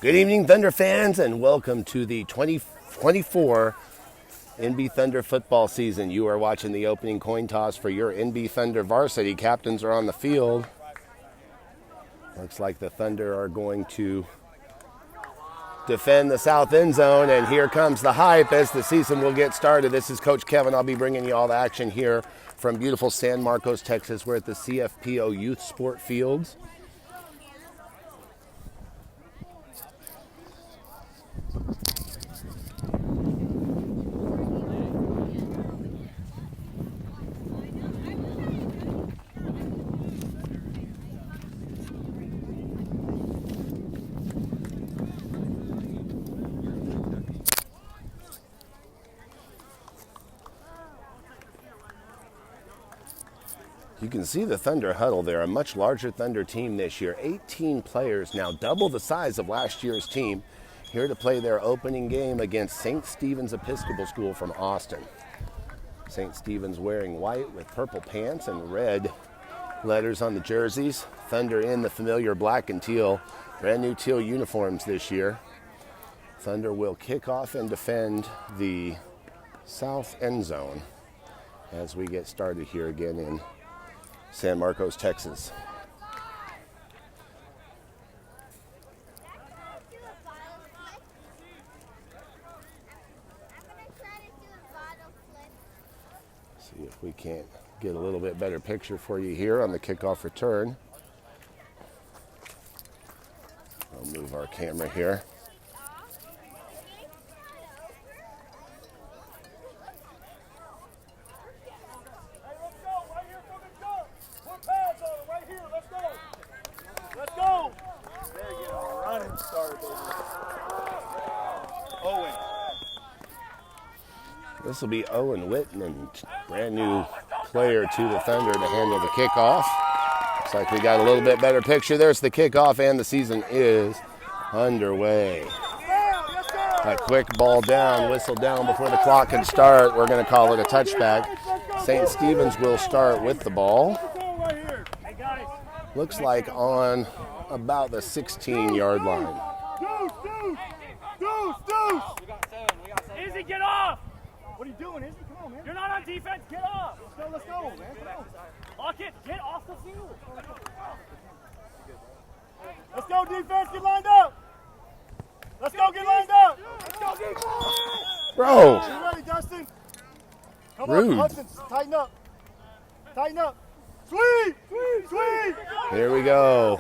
Good evening, Thunder fans, and welcome to the 2024 NB Thunder football season. You are watching the opening coin toss for your NB Thunder varsity. Captains are on the field. Looks like the Thunder are going to defend the south end zone, and here comes the hype as the season will get started. This is Coach Kevin. I'll be bringing you all the action here from beautiful San Marcos, Texas. We're at the CFPO Youth Sport Fields. You can see the Thunder huddle. They're a much larger Thunder team this year. 18 players, now double the size of last year's team, here to play their opening game against St. Stephen's Episcopal School from Austin. St. Stephen's wearing white with purple pants and red letters on the jerseys. Thunder in the familiar black and teal, brand new teal uniforms this year. Thunder will kick off and defend the south end zone as we get started here again in San Marcos, Texas. See if we can't get a little bit better picture for you here on the kickoff return. I'll move our camera here. This will be Owen Whitman, brand new player to the Thunder to handle the kickoff. Looks like we got a little bit better picture. There's the kickoff, and the season is underway. A quick ball down, whistle down before the clock can start. We're going to call it a touchback. St. Stephen's will start with the ball. Looks like on about the 16-yard line. Izzy, get off! What are you doing, Izzy? Come on, man. You're not on defense. Get off. Let's go, man. Lock it. Get off the field. Let's go, defense. Get lined up. Let's go, get lined up. Let's go, defense. Bro. You ready, Dustin? Come Rude. on, Hudson. Tighten up. Tighten up. Sweep. Here we go.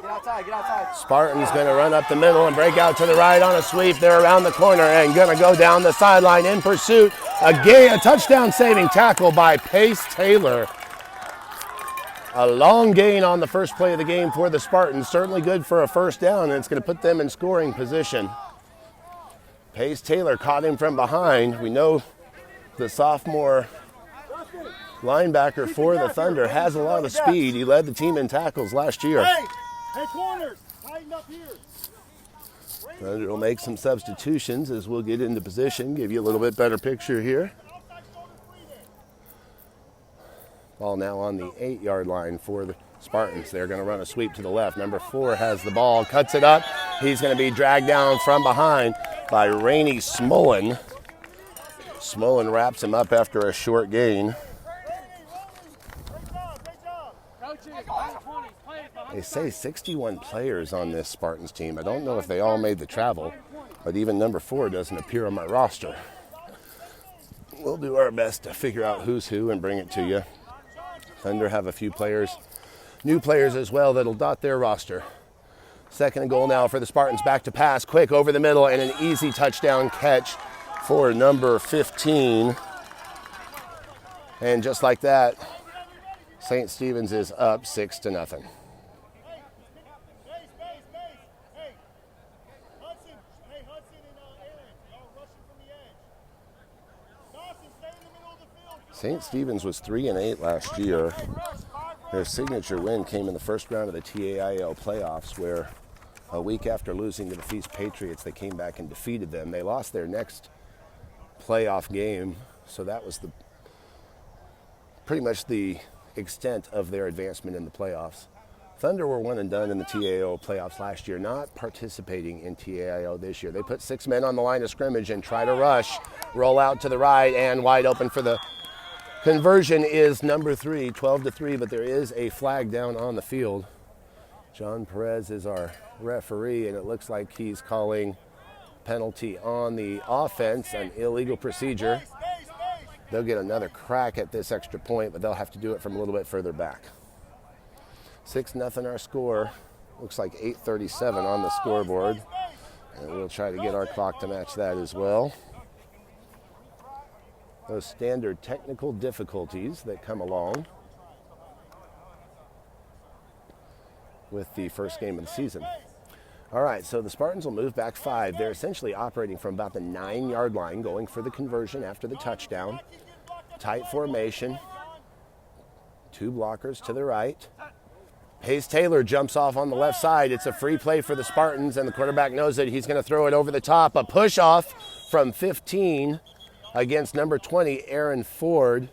Get outside. Spartan's going to run up the middle and break out to the right on a sweep. They're around the corner and going to go down the sideline in pursuit. A touchdown saving tackle by Pace Taylor. A long gain on the first play of the game for the Spartans. Certainly good for a first down, and it's going to put them in scoring position. Pace Taylor caught him from behind. We know the sophomore linebacker for the Thunder has a lot of speed. He led the team in tackles last year. Hey, corners, tighten up here. Thunder will make some substitutions as we'll get into position, give you a little bit better picture here. Ball now on the 8-yard line for the Spartans. They're going to run a sweep to the left. Number 4 has the ball, cuts it up. He's going to be dragged down from behind by Rainey Smolin. Smolin wraps him up after a short gain. They say 61 players on this Spartans team. I don't know if they all made the travel, but even number 4 doesn't appear on my roster. We'll do our best to figure out who's who and bring it to you. Thunder have a few players, new players as well, that'll dot their roster. Second and goal now for the Spartans. Back to pass, quick over the middle, and an easy touchdown catch for number 15. And just like that, St. Stephen's is up 6-0. St. Stephen's was 3-8 last year. Their signature win came in the first round of the TAIL playoffs, where a week after losing to the Feast Patriots, they came back and defeated them. They lost their next playoff game, so that was pretty much the extent of their advancement in the playoffs. Thunder were one and done in the TAO playoffs last year, not participating in TAO this year. They put 6 men on the line of scrimmage and try to rush, roll out to the right, and wide open for the conversion is number 3, 12-3, but there is a flag down on the field. John Perez is our referee, and it looks like he's calling penalty on the offense, an illegal procedure. They'll get another crack at this extra point, but they'll have to do it from a little bit further back. 6-0 our score. Looks like 8:37 on the scoreboard. And we'll try to get our clock to match that as well. Those standard technical difficulties that come along with the first game of the season. All right, so the Spartans will move back 5. They're essentially operating from about the 9-yard line, going for the conversion after the touchdown. Tight formation. 2 blockers to the right. Hayes Taylor jumps off on the left side. It's a free play for the Spartans, and the quarterback knows it. He's going to throw it over the top. A push off from 15 against number 20, Aaron Ford.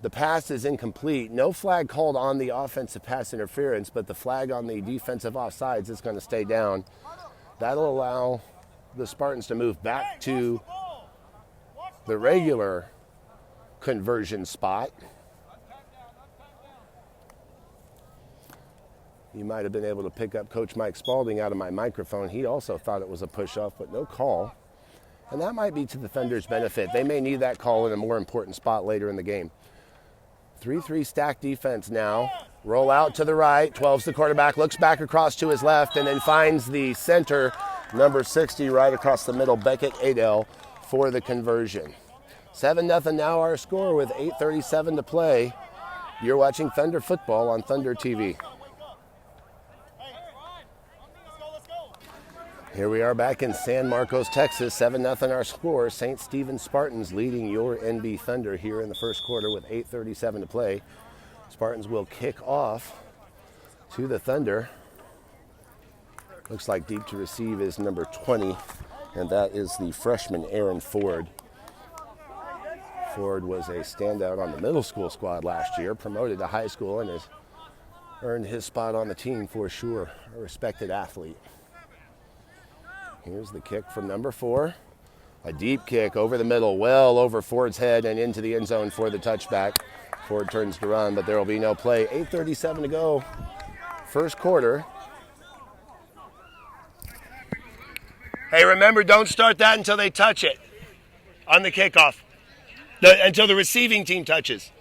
The pass is incomplete. No flag called on the offensive pass interference, but the flag on the defensive offsides is going to stay down. That'll allow the Spartans to move back to the regular conversion spot. You might have been able to pick up Coach Mike Spalding out of my microphone. He also thought it was a push-off, but no call. And that might be to the Thunder's benefit. They may need that call in a more important spot later in the game. 3-3 stack defense now. Roll out to the right. 12's the quarterback. Looks back across to his left and then finds the center, number 60, right across the middle, Beckett Adel, for the conversion. 7-0 now our score with 8:37 to play. You're watching Thunder football on Thunder TV. Here we are back in San Marcos, Texas. 7-0 our score. St. Stephen Spartans leading your NB Thunder here in the first quarter with 8:37 to play. Spartans will kick off to the Thunder. Looks like deep to receive is number 20, and that is the freshman Aaron Ford. Ford was a standout on the middle school squad last year, promoted to high school, and has earned his spot on the team for sure. A respected athlete. Here's the kick from number 4. A deep kick over the middle, well over Ford's head and into the end zone for the touchback. Ford turns to run, but there will be no play. 8:37 to go. First quarter. Hey, remember, don't start that until they touch it on the kickoff. Until the receiving team touches.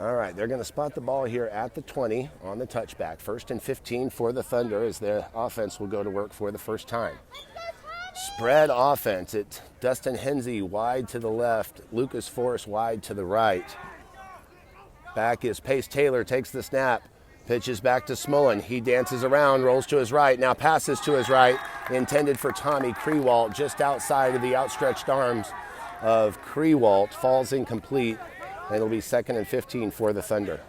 All right, they're going to spot the ball here at the 20 on the touchback. 1st and 15 for the Thunder as their offense will go to work for the first time. Spread offense. It's Dustin Hensey wide to the left. Lucas Forrest wide to the right. Back is Pace Taylor, takes the snap. Pitches back to Smullen. He dances around, rolls to his right, now passes to his right. Intended for Tommy Krewalt, just outside of the outstretched arms of Krewalt. Falls incomplete. And it'll be 2nd and 15 for the Thunder.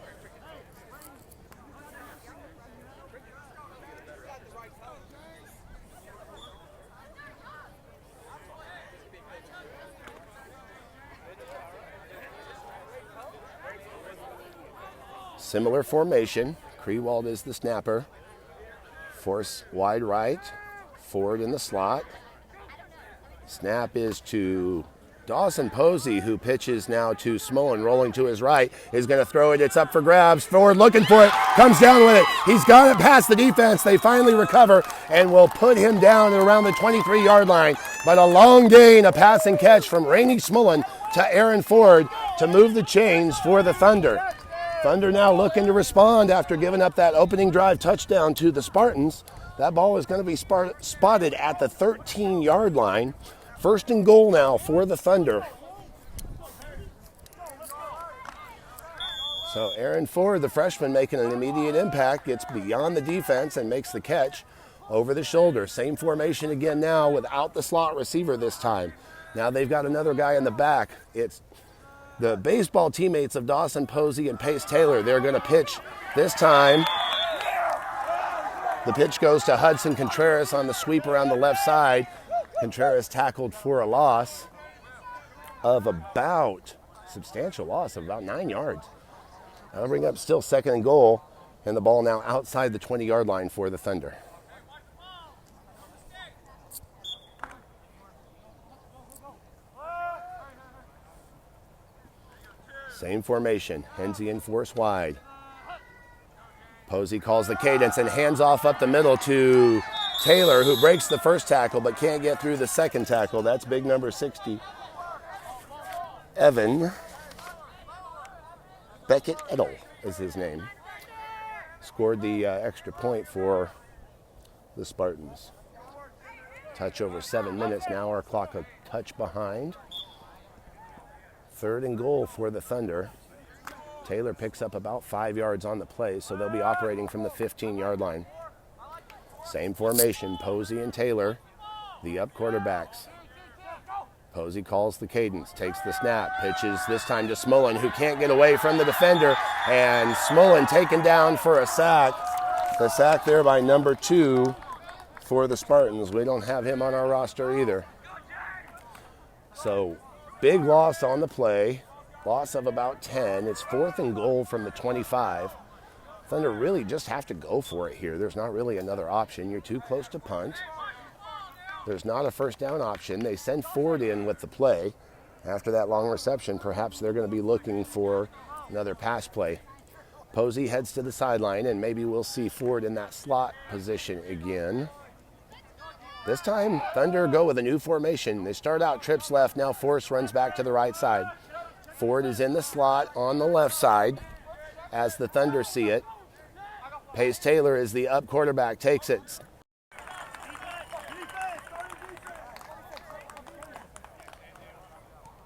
Similar formation. Krewalt is the snapper. Force wide right. Ford in the slot. Snap is to Dawson Posey, who pitches now to Smullen, rolling to his right, is going to throw it. It's up for grabs. Ford looking for it, comes down with it. He's got it past the defense. They finally recover and will put him down at around the 23-yard line. But a long gain, a pass and catch from Rainey Smullen to Aaron Ford to move the chains for the Thunder. Thunder now looking to respond after giving up that opening drive touchdown to the Spartans. That ball is going to be spotted at the 13-yard line. 1st and goal now for the Thunder. So Aaron Ford, the freshman, making an immediate impact, gets beyond the defense and makes the catch over the shoulder. Same formation again now without the slot receiver this time. Now they've got another guy in the back. It's the baseball teammates of Dawson Posey and Pace Taylor. They're going to pitch this time. The pitch goes to Hudson Contreras on the sweep around the left side. Contreras tackled for a loss of substantial loss of about 9 yards. That'll bring up still 2nd and goal, and the ball now outside the 20-yard line for the Thunder. Same formation. Hensey in force wide. Posey calls the cadence and hands off up the middle to Taylor, who breaks the first tackle but can't get through the second tackle. That's big number 60. Evan Beckett-Edel is his name. Scored the extra point for the Spartans. Touch over 7 minutes now. Our clock a touch behind. 3rd and goal for the Thunder. Taylor picks up about 5 yards on the play, so they'll be operating from the 15-yard line. Same formation, Posey and Taylor, the up quarterbacks. Posey calls the cadence, takes the snap, pitches this time to Smolin, who can't get away from the defender, and Smolin taken down for a sack. The sack there by number 2 for the Spartans. We don't have him on our roster either. So big loss on the play, loss of about 10. It's 4th and goal from the 25. Thunder really just have to go for it here. There's not really another option. You're too close to punt. There's not a first down option. They send Ford in with the play. After that long reception, perhaps they're going to be looking for another pass play. Posey heads to the sideline, and maybe we'll see Ford in that slot position again. This time, Thunder go with a new formation. They start out trips left. Now Force runs back to the right side. Ford is in the slot on the left side as the Thunder see it. Pace Taylor is the up quarterback, takes it.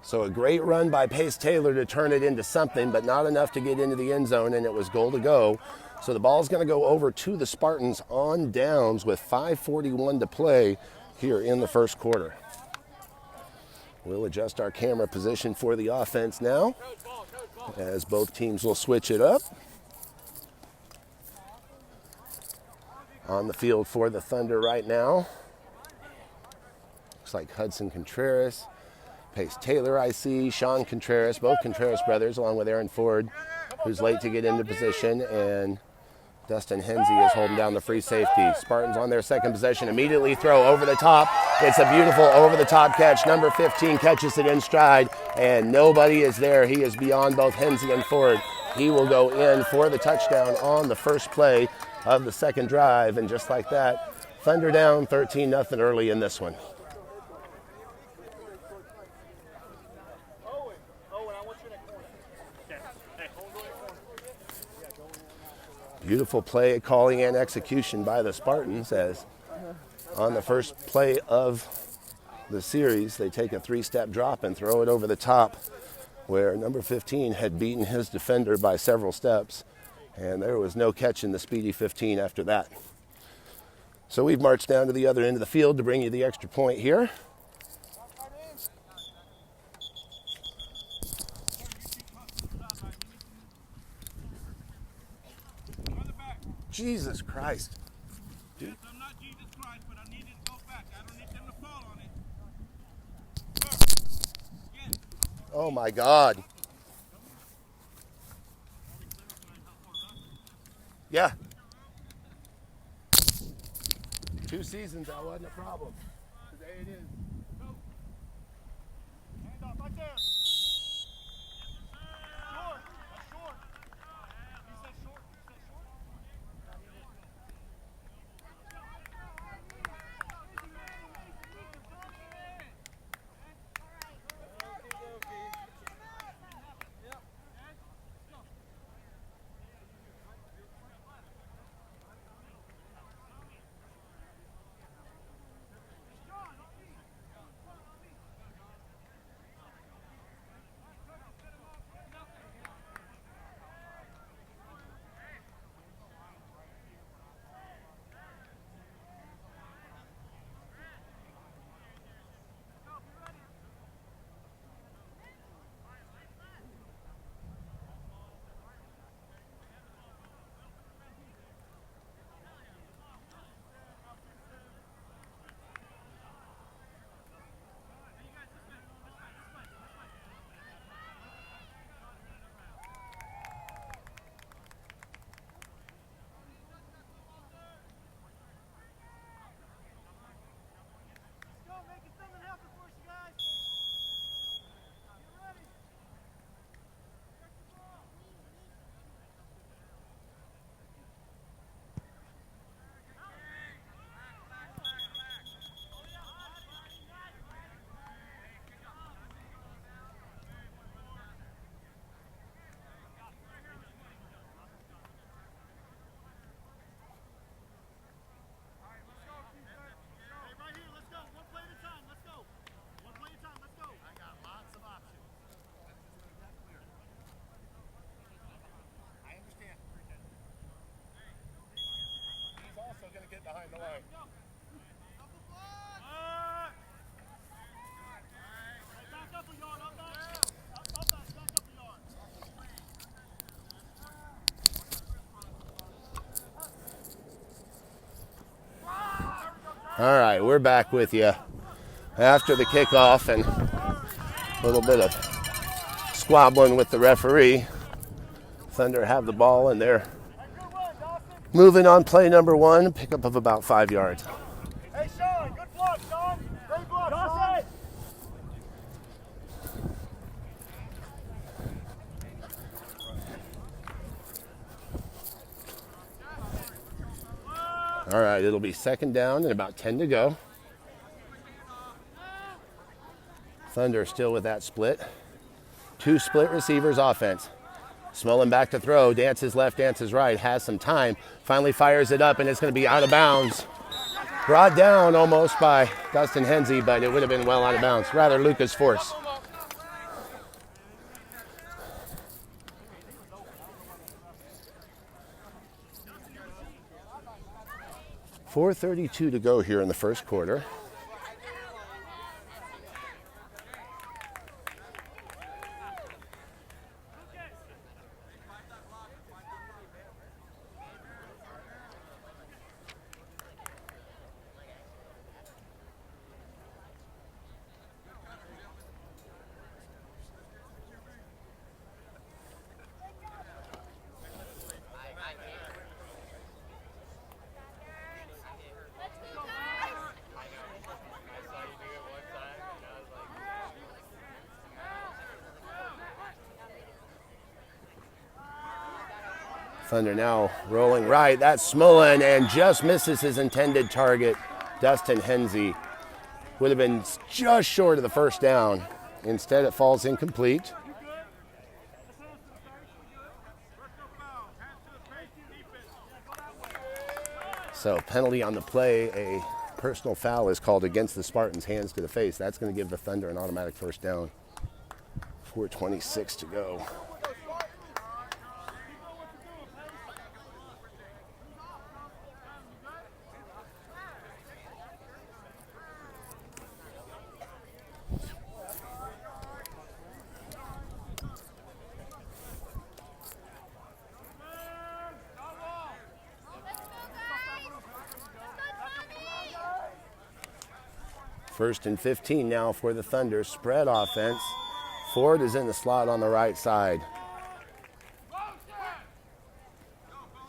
So a great run by Pace Taylor to turn it into something, but not enough to get into the end zone, and it was goal to go. So the ball's going to go over to the Spartans on downs with 5:41 to play here in the first quarter. We'll adjust our camera position for the offense now, as both teams will switch it up. On the field for the Thunder right now, looks like Hudson Contreras, Pace Taylor I see, Sean Contreras, both Contreras brothers, along with Aaron Ford, who's late to get into position, and Dustin Hensey is holding down the free safety. Spartans on their second possession immediately throw over the top. It's a beautiful over-the-top catch. Number 15 catches it in stride, and nobody is there. He is beyond both Hensey and Ford. He will go in for the touchdown on the first play of the second drive, and just like that, Thunder down 13-0 early in this one. Beautiful play calling and execution by the Spartans, as on the first play of the series, they take a 3-step drop and throw it over the top, where number 15 had beaten his defender by several steps, and there was no catch in the speedy 15 after that. So we've marched down to the other end of the field to bring you the extra point here. Jesus Christ. Dude. Yes, I'm not Jesus Christ, but I need it to go back. I don't need them to fall on it. Again. Oh my God. Yeah. 2 seasons, that wasn't a problem. Today it is. Hands off right there. Short. That's short. He said short. behind the line. All right, we're back with you after the kickoff and a little bit of squabbling with the referee. Thunder have the ball and they're moving on play number 1, pickup of about 5 yards. Hey, Sean, good block, Sean. Great block, Sean. All right, it'll be second down and about 10 to go. Thunder still with that split. 2 split receivers offense. Smullen back to throw, dances left, dances right, has some time, finally fires it up, and it's going to be out of bounds. Brought down almost by Dustin Hensey, but it would have been well out of bounds. Rather, Lucas Force. .432 to go here in the first quarter. Thunder now rolling right. That's Smullen and just misses his intended target. Dustin Hensey would have been just short of the first down. Instead, it falls incomplete. So penalty on the play. A personal foul is called against the Spartans, hands to the face. That's going to give the Thunder an automatic first down. 4:26 to go. First and 15 now for the Thunder. Spread offense. Ford is in the slot on the right side.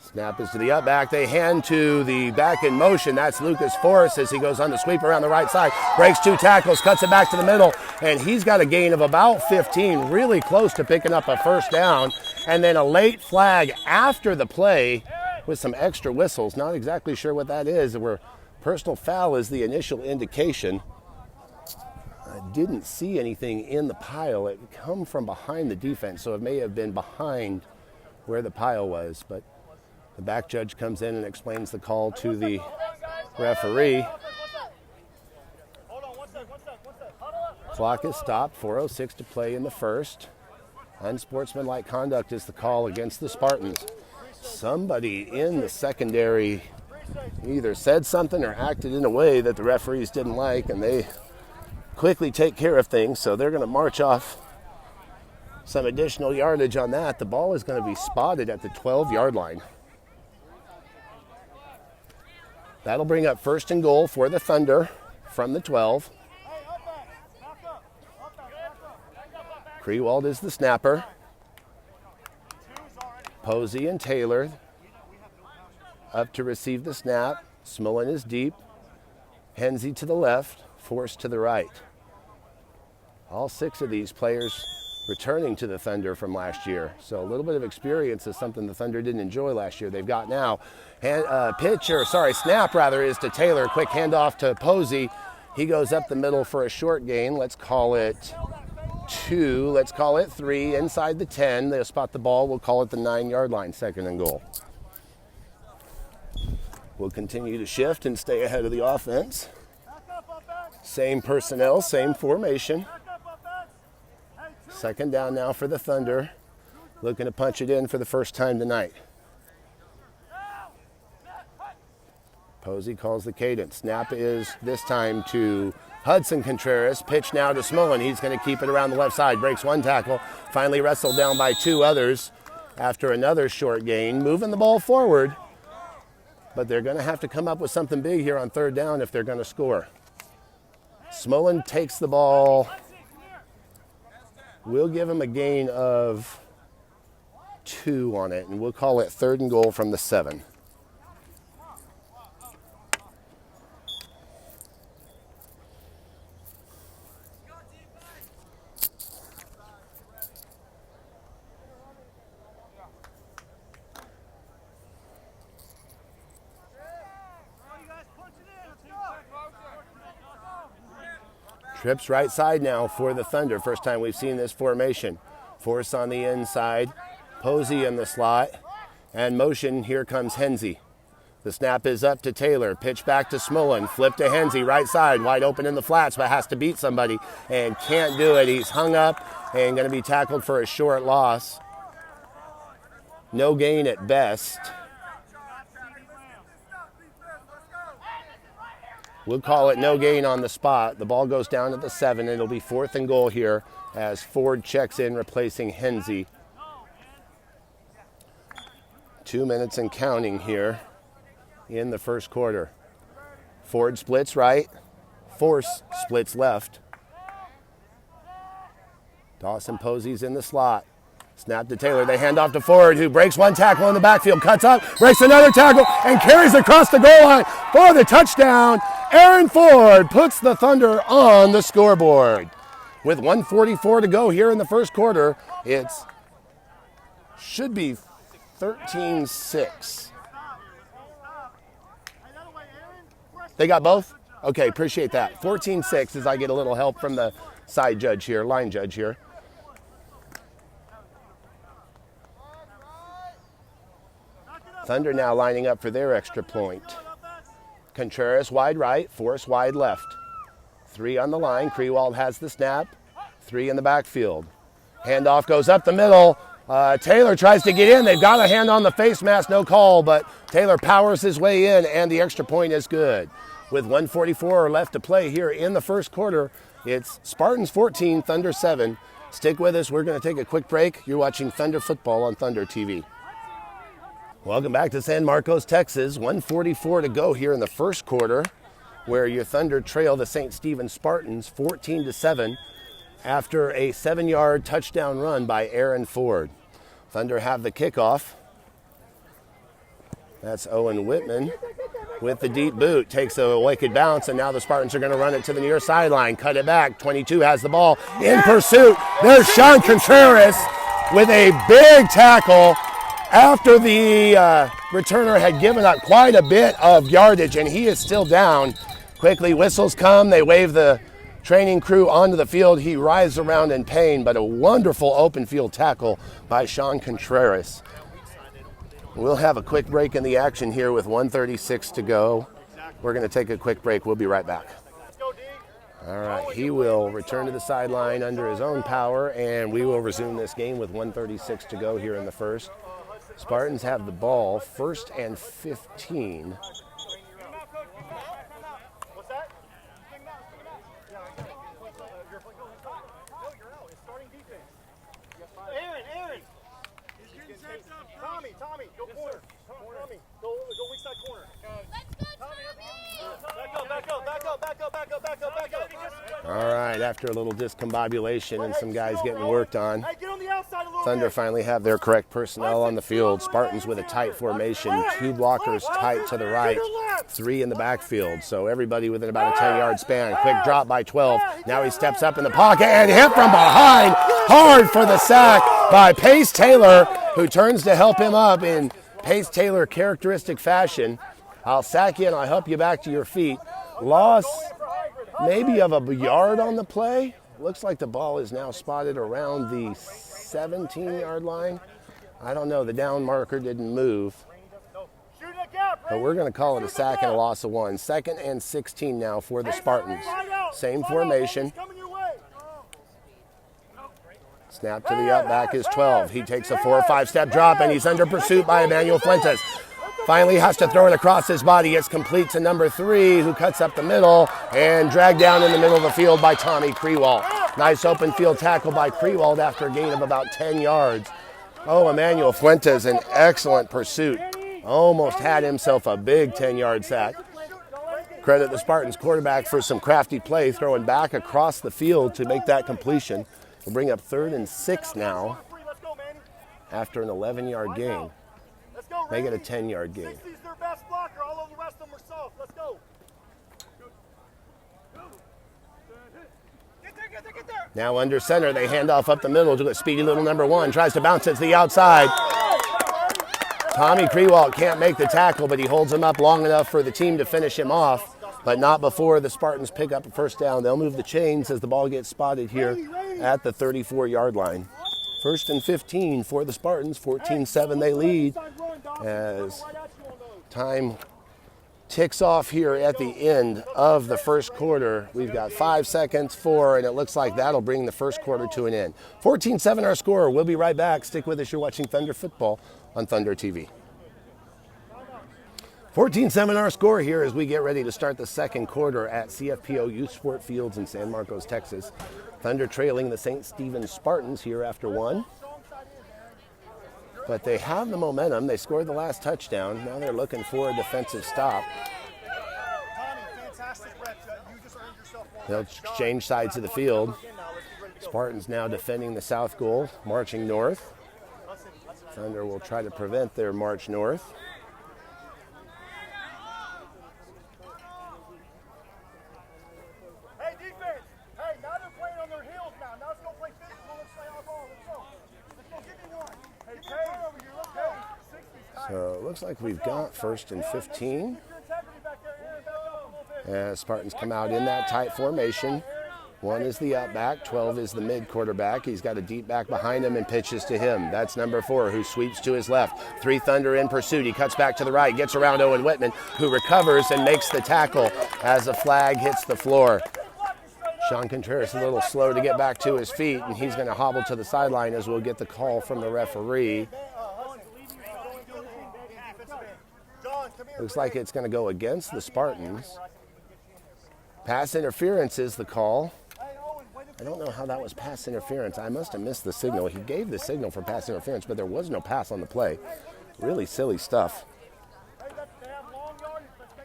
Snap is to the up back. They hand to the back in motion. That's Lucas Forrest as he goes on the sweep around the right side. Breaks 2 tackles, cuts it back to the middle, and he's got a gain of about 15, really close to picking up a first down. And then a late flag after the play with some extra whistles. Not exactly sure what that is. Where personal foul is the initial indication. I didn't see anything in the pile. It come from behind the defense, so it may have been behind where the pile was. But the back judge comes in and explains the call to the referee. Clock is stopped. 4:06 to play in the first. Unsportsmanlike conduct is the call against the Spartans. Somebody in the secondary either said something or acted in a way that the referees didn't like, and they quickly take care of things, so they're going to march off some additional yardage on that. The ball is going to be spotted at the 12-yard line. That'll bring up first and goal for the Thunder from the 12. Krewald is the snapper. Posey and Taylor up to receive the snap. Smullen is deep. Hensey to the left. Force to the right. All 6 of these players returning to the Thunder from last year. So a little bit of experience is something the Thunder didn't enjoy last year. They've got now. Snap is to Taylor. Quick handoff to Posey. He goes up the middle for a short gain. Let's call it 2. Let's call it 3. Inside the 10. They'll spot the ball. We'll call it the 9-yard line. Second and goal. We'll continue to shift and stay ahead of the offense. Same personnel, same formation. Second down now for the Thunder. Looking to punch it in for the first time tonight. Posey calls the cadence. Snap is this time to Hudson Contreras. Pitch now to Smolin. He's going to keep it around the left side. Breaks one tackle. Finally wrestled down by two others after another short gain. Moving the ball forward. But they're going to have to come up with something big here on third down if they're going to score. Smolin takes the ball. We'll give him a gain of 2 on it, and we'll call it 3rd and goal from the 7. Trips right side now for the Thunder. First time we've seen this formation. Force on the inside. Posey in the slot. And motion, here comes Hensey. The snap is up to Taylor. Pitch back to Smolin. Flip to Hensey, right side. Wide open in the flats, but has to beat somebody. And can't do it. He's hung up and going to be tackled for a short loss. No gain at best. We'll call it no gain on the spot. The ball goes down at the 7. It'll be 4th and goal here as Ford checks in, replacing Hensey. 2 minutes and counting here in the first quarter. Ford splits right. Force splits left. Dawson Posey's in the slot. Snap to Taylor. They hand off to Ford, who breaks one tackle in the backfield, cuts up, breaks another tackle, and carries across the goal line for the touchdown. Aaron Ford puts the Thunder on the scoreboard. With 1:44 to go here in the first quarter, it should be 13-6. They got both? Okay, appreciate that. 14-6 as I get a little help from the side judge here, line judge here. Thunder now lining up for their extra point. Contreras wide right, Force wide left. 3 on the line. Krewald has the snap. 3 in the backfield. Handoff goes up the middle. Taylor tries to get in. They've got a hand on the face mask, no call, but Taylor powers his way in, and the extra point is good. With 1:44 left to play here in the first quarter, it's Spartans 14, Thunder 7. Stick with us. We're going to take a quick break. You're watching Thunder Football on Thunder TV. Welcome back to San Marcos, Texas. 1:44 to go here in the first quarter, where your Thunder trail the St. Stephen Spartans 14-7 after a 7-yard touchdown run by Aaron Ford. Thunder have the kickoff. That's Owen Whitman with the deep boot. Takes a wicked bounce, and now the Spartans are going to run it to the near sideline. Cut it back. 22 has the ball in pursuit. There's Sean Contreras with a big tackle after the returner had given up quite a bit of yardage, and he is still down. Quickly, whistles come. They wave the training crew onto the field. He writhes around in pain, but a wonderful open field tackle by Sean Contreras. We'll have a quick break in the action here with 1:36 to go. We're going to take a quick break. We'll be right back. All right, he will return to the sideline under his own power, and we will resume this game with 1:36 to go here in the first. Spartans have the ball, 1st and 15. What's that? Aaron! Tommy, go corner. Tommy, go weak side corner. Back up. All right, after a little discombobulation and some guys getting worked on, Thunder finally have their correct personnel on the field. Spartans with a tight formation, 2 blockers tight to the right, 3 in the backfield. So everybody within about a 10-yard span. Quick drop by 12. Now he steps up in the pocket and hit from behind. Hard for the sack by Pace Taylor, who turns to help him up in Pace Taylor characteristic fashion. I'll sack you and I'll help you back to your feet. Loss maybe of a yard on the play. Looks like the ball is now spotted around the 17-yard line. I don't know. The down marker didn't move. But we're going to call it a sack and a loss of 1. 2nd and 16 now for the Spartans. Same formation. Snap to the up back is 12. He takes a 4 or 5 step drop, and he's under pursuit by Emmanuel Fuentes. Finally has to throw it across his body. It's complete to number 3, who cuts up the middle and dragged down in the middle of the field by Tommy Krewald. Nice open field tackle by Krewald after a gain of about 10 yards. Oh, Emmanuel Fuentes, an excellent pursuit. Almost had himself a big 10-yard sack. Credit the Spartans quarterback for some crafty play, throwing back across the field to make that completion. We'll bring up 3rd and 6 now after an 11-yard gain. Make it a 10-yard gain. 60's their best blocker. All of the rest of them are soft. Let's go. Get there. Now under center, they hand off up the middle to a speedy little number 1. Tries to bounce it to the outside. Tommy Krewald can't make the tackle, but he holds him up long enough for the team to finish him off, but not before the Spartans pick up a first down. They'll move the chains as the ball gets spotted here at the 34-yard line. 1st and 15 for the Spartans. 14-7 they lead as time ticks off here at the end of the first quarter. We've got 5 seconds, 4, and it looks like that'll bring the first quarter to an end. 14-7 our score. We'll be right back. Stick with us. You're watching Thunder Football on Thunder TV. 14-7 our score here as we get ready to start the second quarter at CFPO Youth Sport Fields in San Marcos, Texas. Thunder trailing the St. Stephen Spartans here after 1. But they have the momentum. They scored the last touchdown. Now they're looking for a defensive stop. They'll change sides of the field. Spartans now defending the south goal, marching north. Thunder will try to prevent their march north. Hey, defense. Hey, now they're playing on their heels now. Now let's go play physical. Let's play our ball. Let's go. Let's go. Give me one. Hey, Kay, over here. Let's go. 60's So it looks like we've got 1st and 15. As Spartans come out in that tight formation. 1 is the up back, 12 is the mid quarterback. He's got a deep back behind him and pitches to him. That's number 4, who sweeps to his left. 3 Thunder in pursuit. He cuts back to the right, gets around Owen Whitman, who recovers and makes the tackle as a flag hits the floor. Sean Contreras a little slow to get back to his feet, and he's going to hobble to the sideline as we'll get the call from the referee. Looks like it's going to go against the Spartans. Pass interference is the call. I don't know how that was pass interference. I must have missed the signal. He gave the signal for pass interference, but there was no pass on the play. Really silly stuff.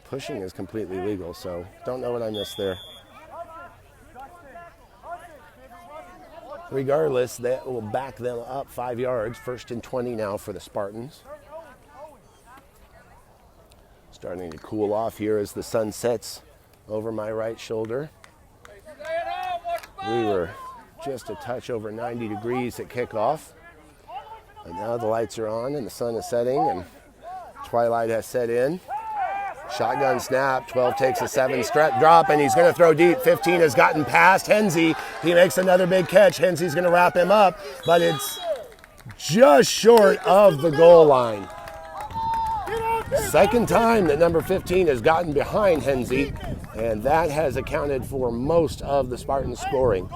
Pushing is completely legal, so don't know what I missed there. Regardless, that will back them up 5 yards. 1st and 20 now for the Spartans. Starting to cool off here as the sun sets over my right shoulder. We were just a touch over 90 degrees at kickoff. And now the lights are on and the sun is setting and twilight has set in. Shotgun snap, 12 takes a 7 drop, and he's going to throw deep. 15 has gotten past Hensey. He makes another big catch. Hensey's going to wrap him up, but it's just short of the goal line. Second time that number 15 has gotten behind Hensey, and that has accounted for most of the Spartans scoring.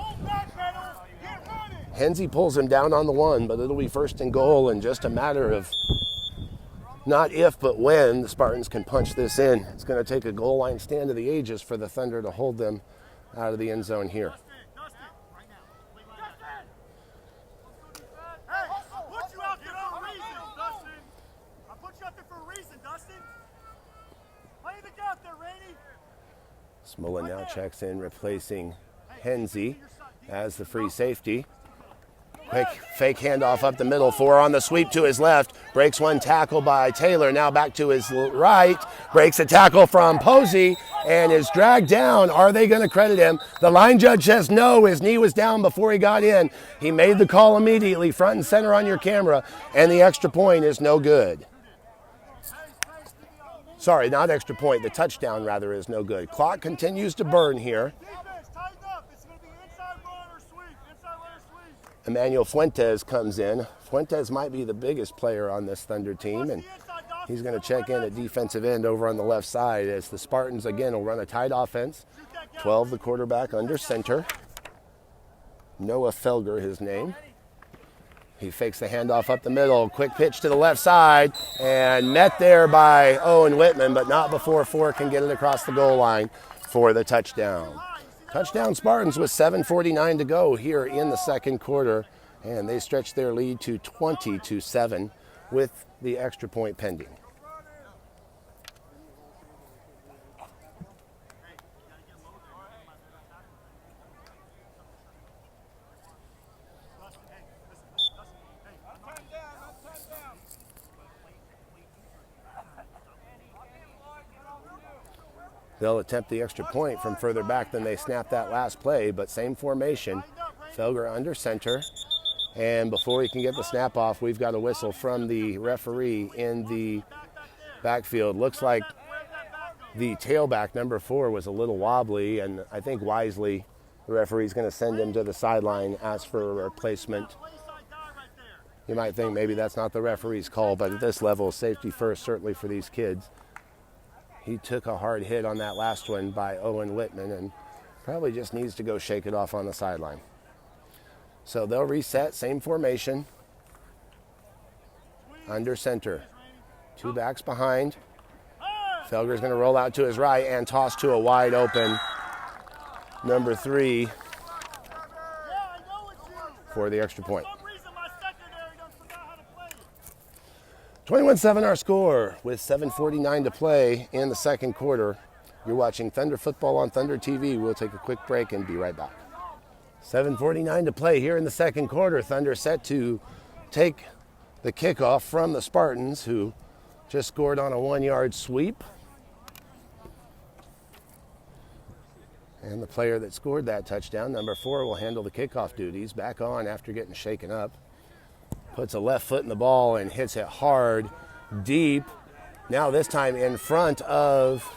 Hensey pulls him down on the 1, but it'll be 1st and goal, and just a matter of not if, but when the Spartans can punch this in. It's going to take a goal line stand of the ages for the Thunder to hold them out of the end zone here. Smolin now checks in, replacing Hensey as the free safety. Quick fake handoff up the middle. 4 on the sweep to his left. Breaks one tackle by Taylor. Now back to his right. Breaks a tackle from Posey and is dragged down. Are they going to credit him? The line judge says no. His knee was down before he got in. He made the call immediately, front and center on your camera, and the extra point is no good. Sorry, not extra point. The touchdown, rather, is no good. Clock continues to burn here. Emmanuel Fuentes comes in. Fuentes might be the biggest player on this Thunder team, and he's going to check in at defensive end over on the left side as the Spartans, again, will run a tight offense. 12, the quarterback, under center. Noah Felger, his name. He fakes the handoff up the middle. Quick pitch to the left side, and met there by Owen Whitman, but not before Ford can get it across the goal line for the touchdown. Touchdown Spartans with 7:49 to go here in the second quarter, and they stretch their lead to 20-7 with the extra point pending. They'll attempt the extra point from further back than they snapped that last play, but same formation. Felger under center. And before he can get the snap off, we've got a whistle from the referee in the backfield. Looks like the tailback, number 4, was a little wobbly, and I think wisely the referee's going to send him to the sideline, ask for a replacement. You might think maybe that's not the referee's call, but at this level, safety first, certainly for these kids. He took a hard hit on that last one by Owen Whitman and probably just needs to go shake it off on the sideline. So they'll reset, same formation. Under center. 2 backs behind. Felger's going to roll out to his right and toss to a wide open number 3 for the extra point. 21-7 our score with 7:49 to play in the second quarter. You're watching Thunder Football on Thunder TV. We'll take a quick break and be right back. 7:49 to play here in the second quarter. Thunder set to take the kickoff from the Spartans, who just scored on a 1-yard sweep. And the player that scored that touchdown, number 4, will handle the kickoff duties. Back on after getting shaken up. Puts a left foot in the ball and hits it hard, deep. Now this time in front of,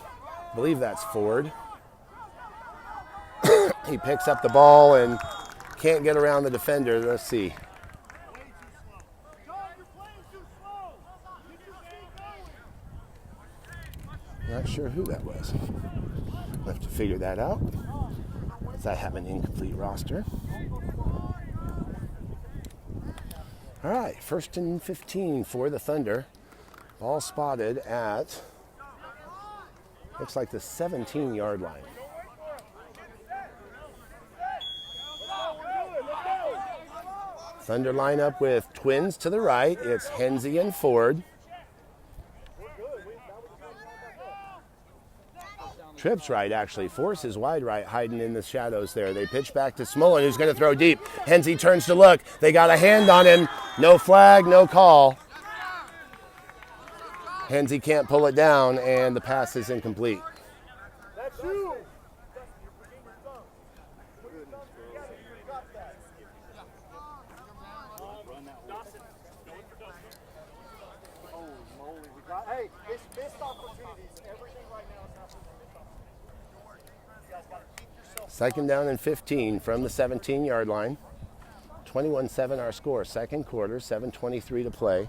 I believe that's Ford. He picks up the ball and can't get around the defender. Let's see. Not sure who that was. We'll have to figure that out, as I have an incomplete roster. All right, 1st and 15 for the Thunder. Ball spotted at, looks like the 17-yard line. Thunder line up with twins to the right. It's Hensey and Ford. Trips right, actually. Forces wide right, hiding in the shadows there. They pitch back to Smolin, who's going to throw deep. Hensey turns to look. They got a hand on him. No flag, no call. Hensey can't pull it down, and the pass is incomplete. That's you. Hey, it's missed opportunities. Everything right now is not you guys got to keep yourself. 2nd down and 15 from the 17-yard line. 21-7 our score. Second quarter, 7:23 to play.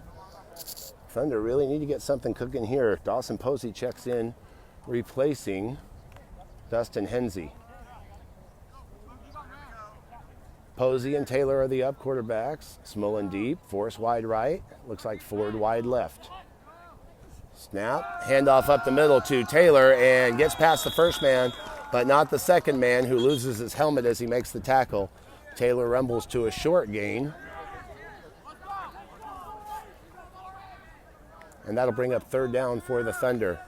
Thunder really need to get something cooking here. Dawson Posey checks in, replacing Dustin Hensey. Posey and Taylor are the up quarterbacks. Smolin deep, Force wide right. Looks like Ford wide left. Snap, handoff up the middle to Taylor and gets past the first man, but not the second man, who loses his helmet as he makes the tackle. Taylor rumbles to a short gain. And that'll bring up 3rd down for the Thunder.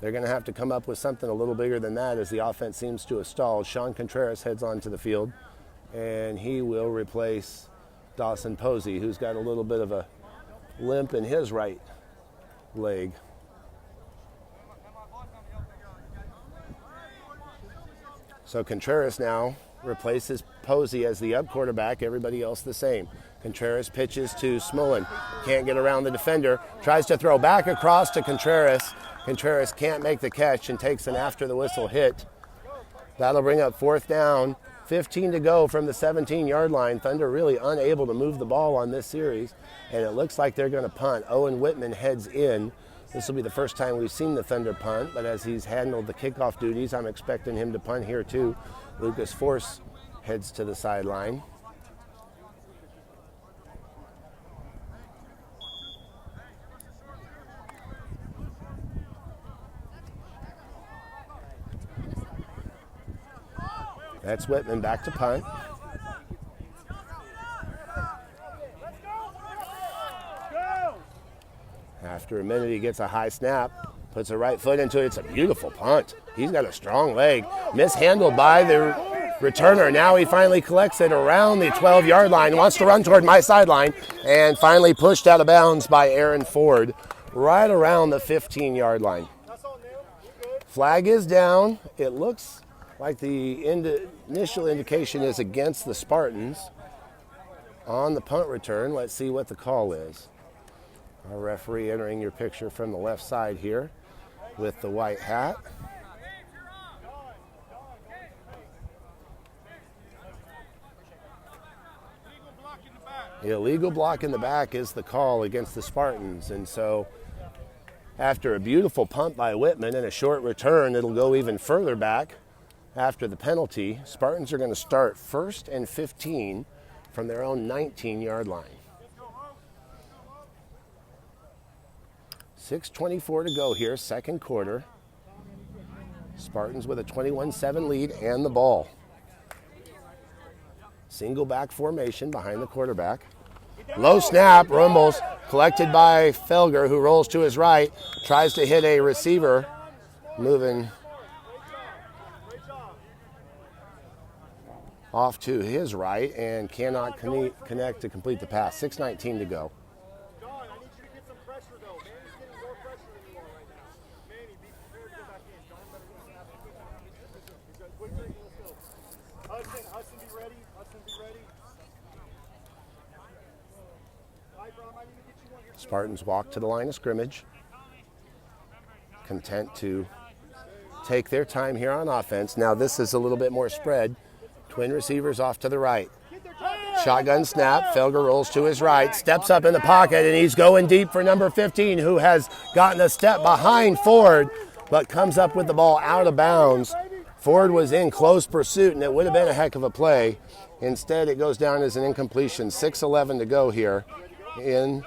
They're going to have to come up with something a little bigger than that, as the offense seems to have stalled. Sean Contreras heads onto the field, and he will replace Dawson Posey, who's got a little bit of a limp in his right leg. So Contreras now replaces Posey as the up quarterback, everybody else the same. Contreras pitches to Smolin, can't get around the defender, tries to throw back across to Contreras. Contreras can't make the catch and takes an after the whistle hit. That'll bring up 4th down, 15 to go from the 17-yard line. Thunder really unable to move the ball on this series, and it looks like they're going to punt. Owen Whitman heads in. This will be the first time we've seen the Thunder punt, but as he's handled the kickoff duties, I'm expecting him to punt here too. Lucas Force heads to the sideline. That's Whitman back to punt. After a minute, he gets a high snap, puts a right foot into it. It's a beautiful punt. He's got a strong leg. Mishandled by the returner. Now he finally collects it around the 12-yard line, wants to run toward my sideline, and finally pushed out of bounds by Aaron Ford right around the 15-yard line. Flag is down. It looks like the initial indication is against the Spartans on the punt return. Let's see what the call is. Our referee entering your picture from the left side here with the white hat. Illegal block in the back is the call against the Spartans. And so after a beautiful punt by Whitman and a short return, it'll go even further back after the penalty. Spartans are going to start 1st and 15 from their own 19-yard line. 6:24 to go here, second quarter. Spartans with a 21-7 lead and the ball. Single back formation behind the quarterback. Low snap, rumbles, collected by Felger, who rolls to his right, tries to hit a receiver, moving off to his right and cannot connect to complete the pass. 6:19 to go. Hudson, be ready. Hudson, be ready. Spartans walk to the line of scrimmage, content to take their time here on offense. Now this is a little bit more spread. Twin receivers off to the right. Shotgun snap, Felger rolls to his right, steps up in the pocket, and he's going deep for number 15, who has gotten a step behind Ford, but comes up with the ball out of bounds. Ford was in close pursuit, and it would have been a heck of a play. Instead, it goes down as an incompletion. 6:11 to go here in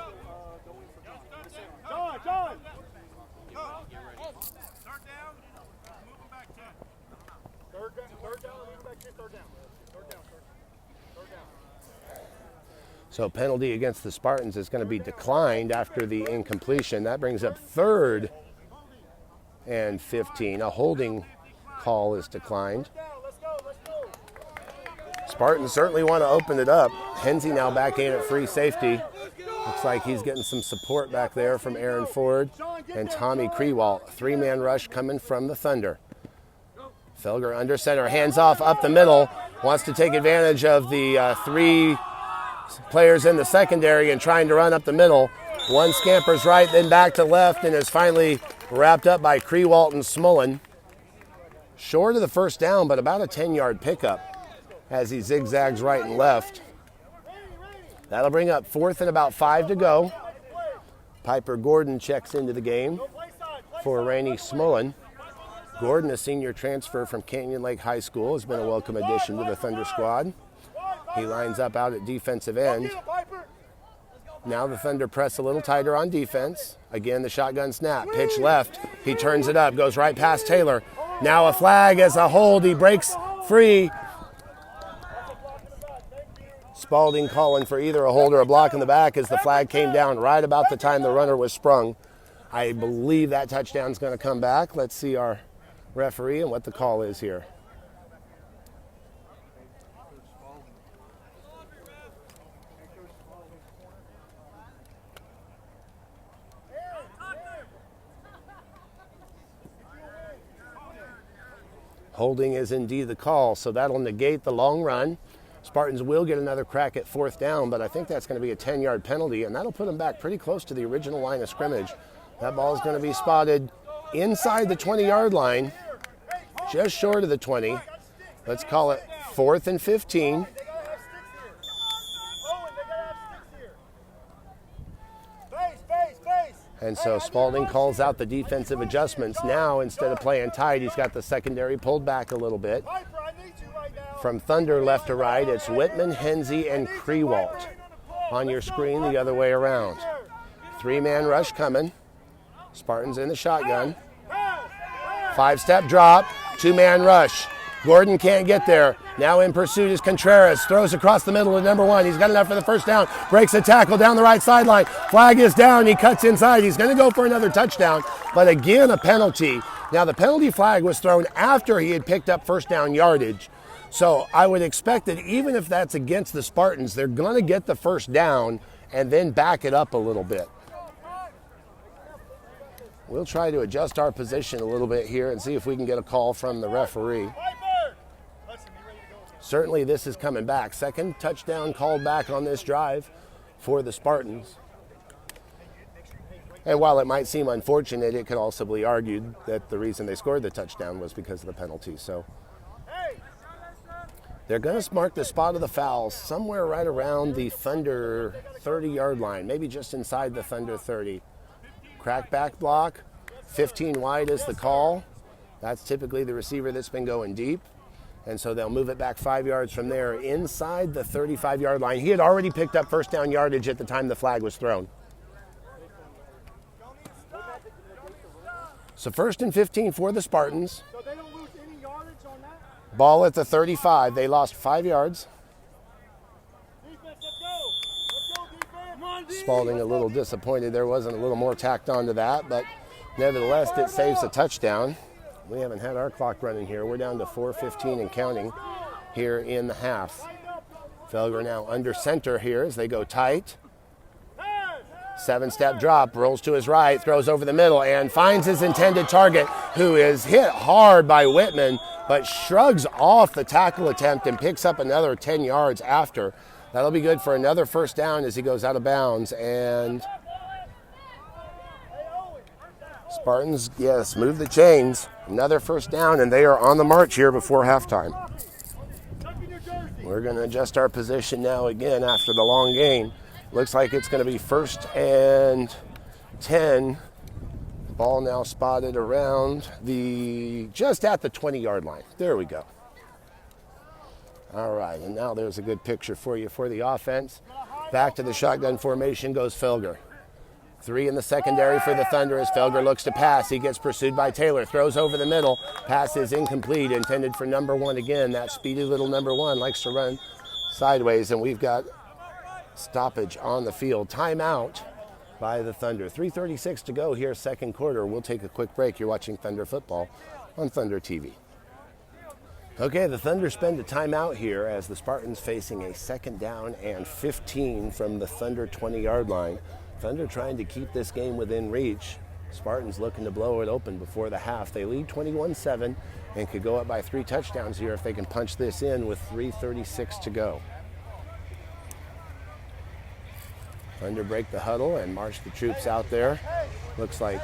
So penalty against the Spartans is going to be declined after the incompletion. That brings up 3rd and 15. A holding call is declined. Spartans certainly want to open it up. Hensey now back in at free safety. Looks like he's getting some support back there from Aaron Ford and Tommy Krewalt. 3-man rush coming from the Thunder. Felger under center, hands off up the middle. Wants to take advantage of the 3 players in the secondary and trying to run up the middle. One scampers right, then back to left, and is finally wrapped up by Krewalt and Smullen. Short of the first down, but about a 10-yard pickup as he zigzags right and left. That'll bring up 4th and about 5 to go. Piper Gordon checks into the game for Rainey Smullen. Gordon, a senior transfer from Canyon Lake High School, has been a welcome addition to the Thunder squad. He lines up out at defensive end. Now the Thunder press a little tighter on defense. Again, the shotgun snap, pitch left. He turns it up, goes right past Taylor. Now a flag as a hold. He breaks free. Spalding calling for either a hold or a block in the back as the flag came down right about the time the runner was sprung. I believe that touchdown's going to come back. Let's see our referee and what the call is here. Holding is indeed the call, so that'll negate the long run. Spartans will get another crack at 4th down, but I think that's going to be a 10-yard penalty, and that'll put them back pretty close to the original line of scrimmage. That ball is going to be spotted inside the 20-yard line, just short of the 20. Let's call it 4th and 15. And so Spalding calls out the defensive adjustments. Now, instead of playing tight, he's got the secondary pulled back a little bit. From Thunder left to right, it's Whitman, Hensey, and Krewalt. On your screen, the other way around. 3-man rush coming. Spartans in the shotgun. 5-step drop, 2-man rush. Gordon can't get there. Now in pursuit is Contreras. Throws across the middle to number 1. He's got enough for the first down. Breaks a tackle down the right sideline. Flag is down. He cuts inside. He's going to go for another touchdown. But again, a penalty. Now the penalty flag was thrown after he had picked up first down yardage. So I would expect that even if that's against the Spartans, they're going to get the first down and then back it up a little bit. We'll try to adjust our position a little bit here and see if we can get a call from the referee. Certainly this is coming back. Second touchdown called back on this drive for the Spartans. And while it might seem unfortunate, it could also be argued that the reason they scored the touchdown was because of the penalty. So they're going to mark the spot of the foul somewhere right around the Thunder 30-yard line, maybe just inside the Thunder 30. Crackback block, 15 wide is the call. That's typically the receiver that's been going deep. And so they'll move it back 5 yards from there inside the 35-yard line. He had already picked up first down yardage at the time the flag was thrown. So 1st and 15 for the Spartans. So they don't lose any yardage on that? Ball at the 35. They lost 5 yards. Defense, let's go. Let's go, defense. Come on, Spalding a little disappointed there wasn't a little more tacked onto that, but nevertheless it saves a touchdown. We haven't had our clock running here. We're down to 4:15 and counting here in the half. Felger now under center here as they go tight. 7-step drop, rolls to his right, throws over the middle, and finds his intended target, who is hit hard by Whitman, but shrugs off the tackle attempt and picks up another 10 yards after. That'll be good for another first down as he goes out of bounds. And Spartans, yes, move the chains. Another first down, and they are on the march here before halftime. We're going to adjust our position now again after the long gain. Looks like it's going to be 1st and 10. Ball now spotted around just at the 20-yard line. There we go. All right, and now there's a good picture for you for the offense. Back to the shotgun formation goes Felger. 3 in the secondary for the Thunder as Felger looks to pass. He gets pursued by Taylor, throws over the middle. Pass is incomplete, intended for number 1 again. That speedy little number 1 likes to run sideways, and we've got stoppage on the field. Timeout by the Thunder. 3:36 to go here, second quarter. We'll take a quick break. You're watching Thunder football on Thunder TV. Okay, the Thunder spend a timeout here as the Spartans facing a 2nd down and 15 from the Thunder 20-yard line. Thunder trying to keep this game within reach. Spartans looking to blow it open before the half. They lead 21-7 and could go up by 3 touchdowns here if they can punch this in with 3:36 to go. Thunder break the huddle and march the troops out there. Looks like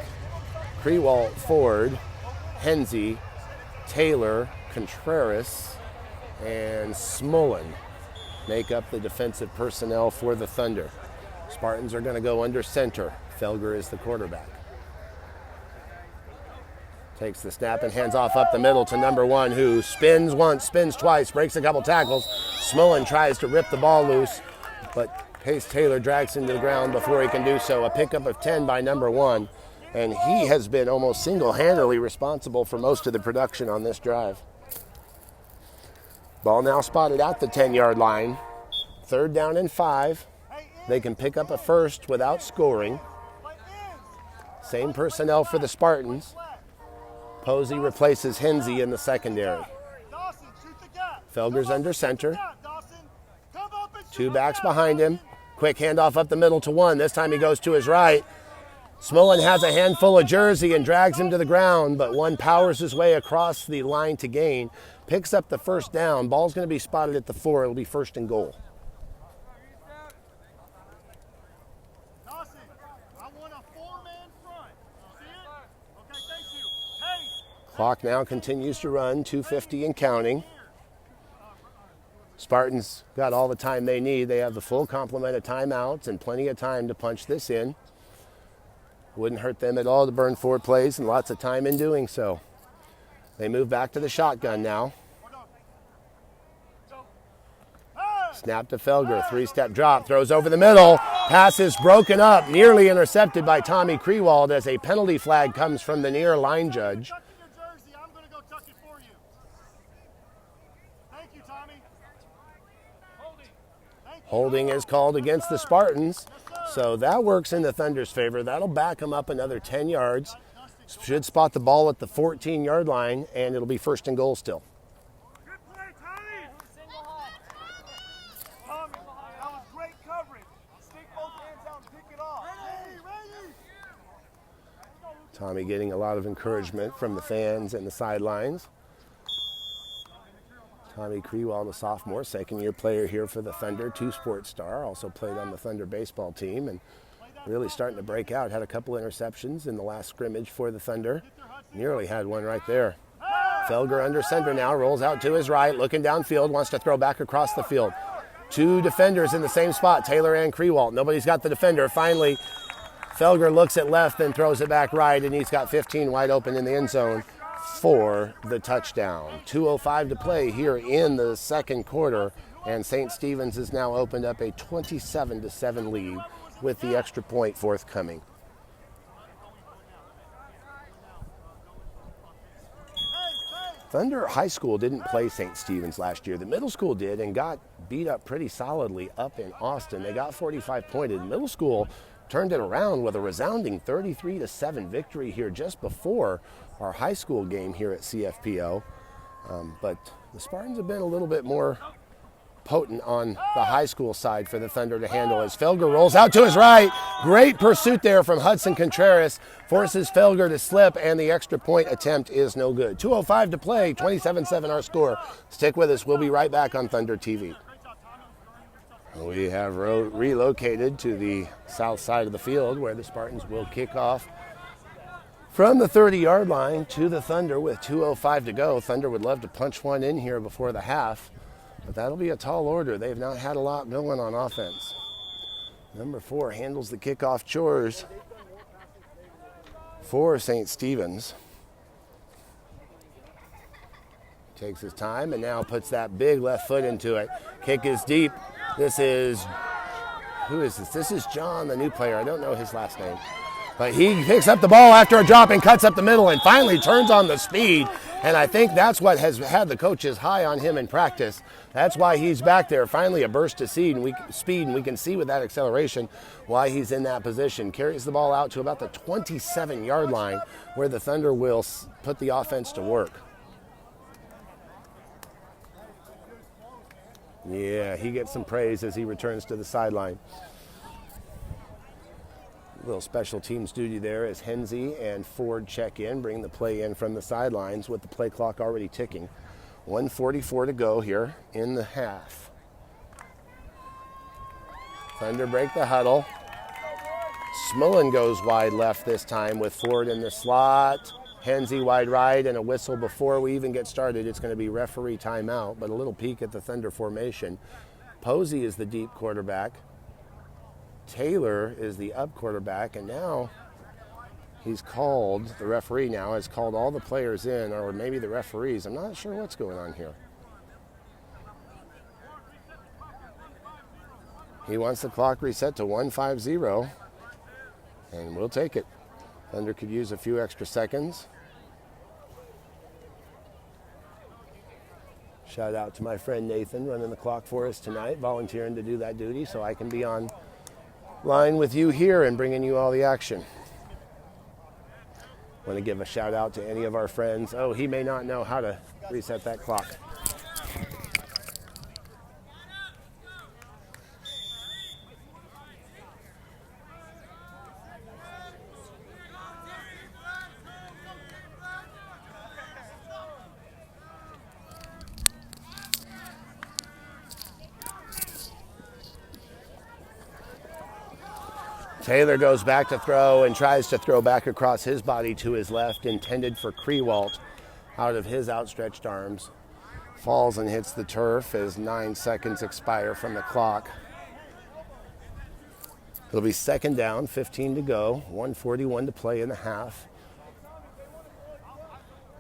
Krewalt, Ford, Hensey, Taylor, Contreras, and Smullen make up the defensive personnel for the Thunder. Spartans are going to go under center. Felger is the quarterback. Takes the snap and hands off up the middle to number 1, who spins once, spins twice, breaks a couple tackles. Smullen tries to rip the ball loose, but Pace Taylor drags him to the ground before he can do so. A pickup of 10 by number 1, and he has been almost single-handedly responsible for most of the production on this drive. Ball now spotted at the 10-yard line. 3rd down and 5. They can pick up a first without scoring. Same personnel for the Spartans. Posey replaces Hensey in the secondary. Felger's under center. 2 backs behind him. Quick handoff up the middle to 1. This time he goes to his right. Smullen has a handful of jersey and drags him to the ground, but 1 powers his way across the line to gain. Picks up the first down. Ball's going to be spotted at the 4. It'll be 1st and goal. Clock now continues to run, 2:50 and counting. Spartans got all the time they need. They have the full complement of timeouts and plenty of time to punch this in. Wouldn't hurt them at all to burn 4 plays and lots of time in doing so. They move back to the shotgun now. Snap to Felger, 3-step drop, throws over the middle. Pass is broken up, nearly intercepted by Tommy Krewald as a penalty flag comes from the near line judge. I'm going to go tuck it for you. Thank you, Tommy. Holding is called against the Spartans, so that works in the Thunder's favor. That'll back them up another 10 yards. Should spot the ball at the 14-yard line, and it'll be 1st and goal still. Good play, Tommy. Tommy, that was great coverage. Stick both hands out and pick it off. Ready. Tommy getting a lot of encouragement from the fans and the sidelines. Tommy Krewald, a sophomore, second-year player here for the Thunder, 2-sport star, also played on the Thunder baseball team and really starting to break out. Had a couple interceptions in the last scrimmage for the Thunder. Nearly had one right there. Felger under center now, rolls out to his right, looking downfield, wants to throw back across the field. 2 defenders in the same spot, Taylor and Krewald. Nobody's got the defender. Finally, Felger looks at left, then throws it back right, and he's got 15 wide open in the end zone for the touchdown. 2:05 to play here in the second quarter, and St. Stephen's has now opened up a 27-7 lead with the extra point forthcoming. Thunder High School didn't play St. Stephen's last year. The middle school did and got beat up pretty solidly up in Austin. They got 45 pointed. Middle school turned it around with a resounding 33-7 victory here just before our high school game here at CFPO. But the Spartans have been a little bit more potent on the high school side for the Thunder to handle as Felger rolls out to his right. Great pursuit there from Hudson Contreras. Forces Felger to slip, and the extra point attempt is no good. 2:05 to play, 27-7 our score. Stick with us. We'll be right back on Thunder TV. We have relocated to the south side of the field where the Spartans will kick off from the 30-yard line to the Thunder with 2:05 to go. Thunder would love to punch one in here before the half, but that'll be a tall order. They've not had a lot going on offense. Number 4 handles the kickoff chores for St. Stephen's. Takes his time and now puts that big left foot into it. Kick is deep. Who is this? This is John, the new player. I don't know his last name. But he picks up the ball after a drop and cuts up the middle and finally turns on the speed. And I think that's what has had the coaches high on him in practice. That's why he's back there. Finally a burst of speed, and we can see with that acceleration why he's in that position. Carries the ball out to about the 27-yard line where the Thunder will put the offense to work. Yeah, he gets some praise as he returns to the sideline. A little special teams duty there as Hensey and Ford check in, bring the play in from the sidelines with the play clock already ticking. 1:44 to go here in the half. Thunder break the huddle. Smullen goes wide left this time with Ford in the slot. Hensey wide right, and a whistle before we even get started. It's going to be referee timeout, but a little peek at the Thunder formation. Posey is the deep quarterback. Taylor is the up quarterback, and now he's called, the referee now has called all the players in, or maybe the referees. I'm not sure what's going on here. He wants the clock reset to 1:50, and we'll take it. Thunder could use a few extra seconds. Shout out to my friend Nathan running the clock for us tonight, volunteering to do that duty so I can be on line with you here and bringing you all the action. Want to give a shout out to any of our friends. Oh, he may not know how to reset that clock. Taylor goes back to throw and tries to throw back across his body to his left, intended for Krewalt out of his outstretched arms. Falls and hits the turf as 9 seconds expire from the clock. It'll be second down, 15 to go, 1:41 to play in the half.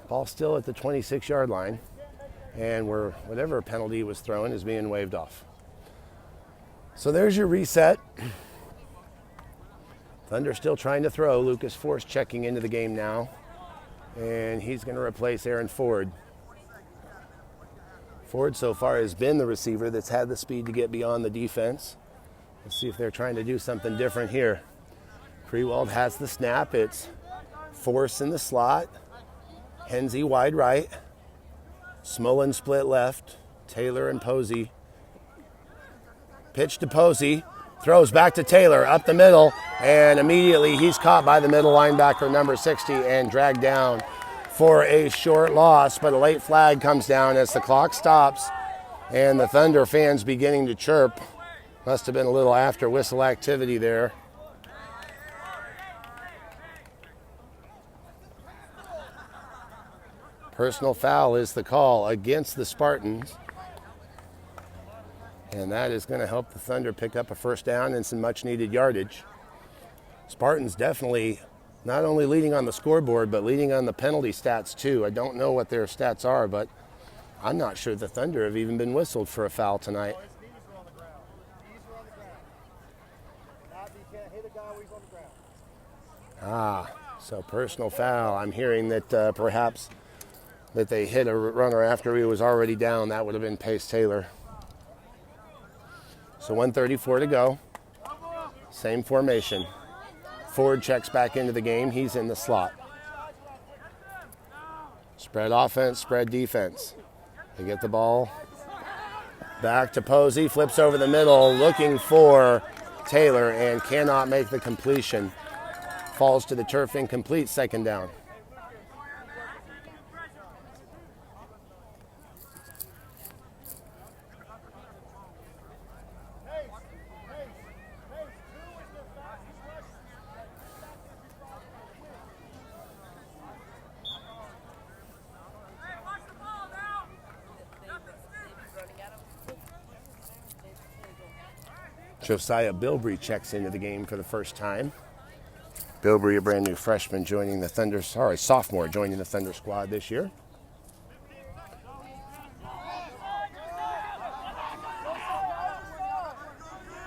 Ball still at the 26-yard line, and whatever penalty was thrown is being waved off. So there's your reset. Thunder still trying to throw. Lucas Force checking into the game now. And he's going to replace Aaron Ford. Ford so far has been the receiver that's had the speed to get beyond the defense. Let's see if they're trying to do something different here. Krewald has the snap. It's Force in the slot. Hensey wide right. Smullen split left. Taylor and Posey. Pitch to Posey. Throws back to Taylor up the middle. And immediately he's caught by the middle linebacker, number 60, and dragged down for a short loss. But a late flag comes down as the clock stops. And the Thunder fans beginning to chirp. Must have been a little after whistle activity there. Personal foul is the call against the Spartans. And that is going to help the Thunder pick up a first down and some much needed yardage. Spartans definitely not only leading on the scoreboard, but leading on the penalty stats too. I don't know what their stats are, but I'm not sure the Thunder have even been whistled for a foul tonight. His knees are on the ground. Knees are on the ground. Not, you can't hit a guy when he's on the ground. So personal foul. I'm hearing that perhaps that they hit a runner after he was already down. That would have been Pace Taylor. So 1:34 to go. Same formation. Ford checks back into the game. He's in the slot. Spread offense, spread defense. They get the ball back to Posey. Flips over the middle looking for Taylor and cannot make the completion. Falls to the turf incomplete, second down. Josiah Bilbrey checks into the game for the first time. Bilbrey, a brand new freshman joining the Thunder, sophomore joining the Thunder squad this year.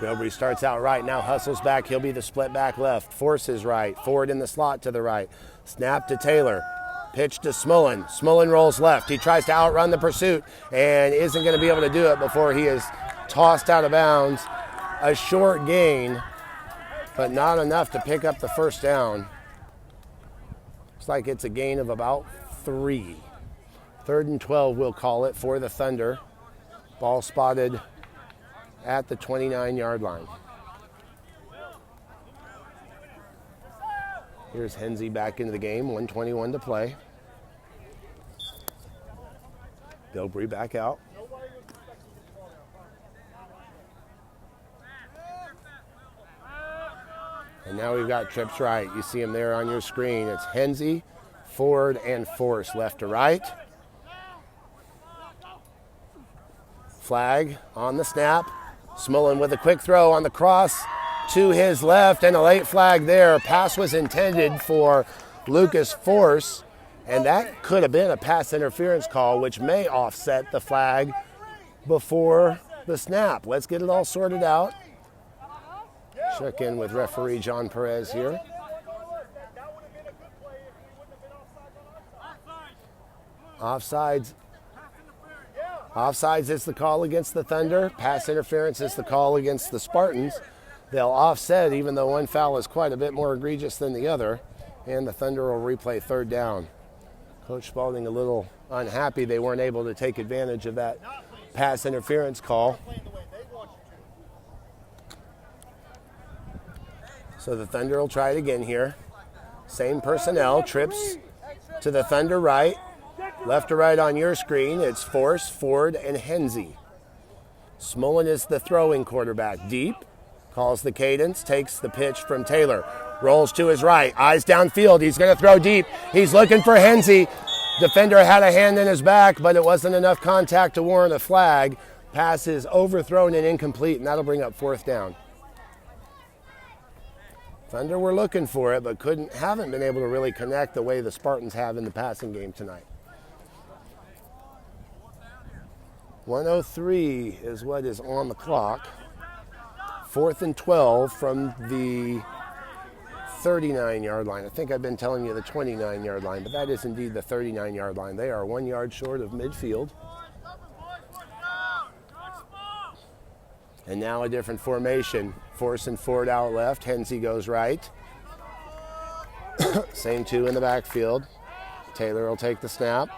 Bilbrey starts out right, now hustles back. He'll be the split back left. Forces right. Ford in the slot to the right. Snap to Taylor. Pitch to Smullen. Smullen rolls left. He tries to outrun the pursuit and isn't going to be able to do it before he is tossed out of bounds. A short gain, but not enough to pick up the first down. Looks like it's a gain of about 3. 3rd and 12, we'll call it, for the Thunder. Ball spotted at the 29-yard line. Here's Hensey back into the game, 1:21 to play. Bilbrey back out. And now we've got trips right. You see him there on your screen. It's Hensey, Ford, and Force left to right. Flag on the snap. Smullen with a quick throw on the cross to his left, and a late flag there. Pass was intended for Lucas Force, and that could have been a pass interference call, which may offset the flag before the snap. Let's get it all sorted out. Check in with referee John Perez here. Offsides. Offsides is the call against the Thunder. Pass interference is the call against the Spartans. They'll offset even though one foul is quite a bit more egregious than the other. And the Thunder will replay 3rd down. Coach Spalding a little unhappy they weren't able to take advantage of that pass interference call. So the Thunder will try it again here. Same personnel. Trips to the Thunder right. Left to right on your screen, it's Force, Ford, and Hensey. Smullen is the throwing quarterback. Deep, calls the cadence, takes the pitch from Taylor. Rolls to his right, eyes downfield. He's going to throw deep. He's looking for Hensey. Defender had a hand in his back, but it wasn't enough contact to warrant a flag. Pass is overthrown and incomplete, and that'll bring up 4th down. Thunder were looking for it, but haven't been able to really connect the way the Spartans have in the passing game tonight. 1:03 is what is on the clock. 4th and 12 from the 39-yard line. I think I've been telling you the 29-yard line, but that is indeed the 39-yard line. They are 1 yard short of midfield. And now a different formation. Forcing Ford out left. Hensey goes right. Same two in the backfield. Taylor will take the snap.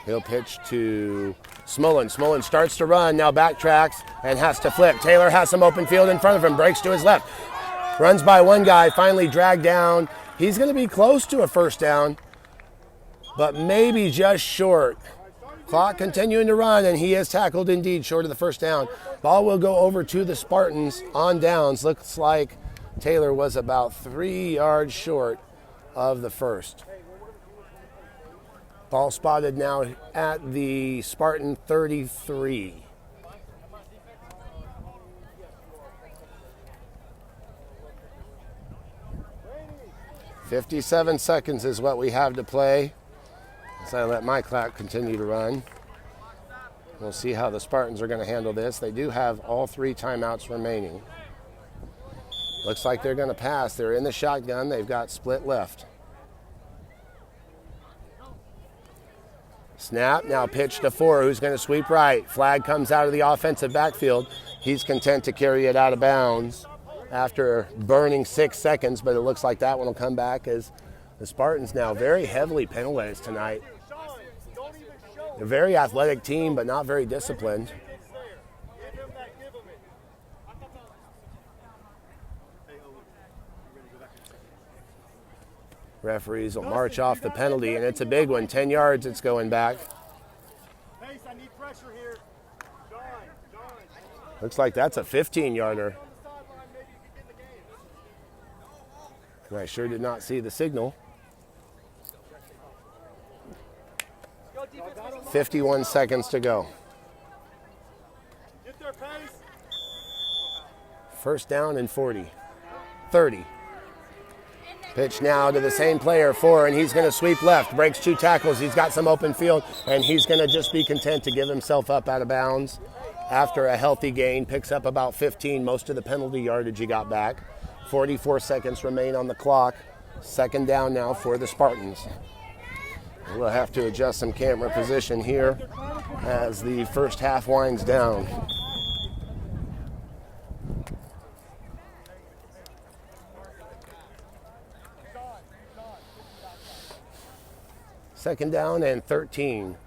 He'll pitch to Smullen. Smullen starts to run, now backtracks and has to flip. Taylor has some open field in front of him, breaks to his left. Runs by one guy, finally dragged down. He's going to be close to a first down, but maybe just short. Clock continuing to run, and he is tackled indeed short of the first down. Ball will go over to the Spartans on downs. Looks like Taylor was about 3 yards short of the first. Ball spotted now at the Spartan 33. "57 seconds is what we have to play as I let my clock continue to run. We'll see how the Spartans are going to handle this. They do have all 3 timeouts remaining. Looks like they're going to pass. They're in the shotgun. They've got split left. Snap, now pitch to 4, who's going to sweep right. Flag comes out of the offensive backfield. He's content to carry it out of bounds after burning 6 seconds, but it looks like that one will come back as the Spartans now very heavily penalized tonight. They're a very athletic team, but not very disciplined. Referees will march off the penalty, and it's a big one. 10 yards, it's going back. Pace, I need pressure here. Looks like that's a 15-yarder. And I sure did not see the signal. 51 seconds to go. Get there, Pace. First down and 40. 30. Pitch now to the same player, 4, and he's going to sweep left. Breaks 2 tackles. He's got some open field, and he's going to just be content to give himself up out of bounds after a healthy gain. Picks up about 15, most of the penalty yardage he got back. 44 seconds remain on the clock. Second down now for the Spartans. We'll have to adjust some camera position here as the first half winds down. Second down and 13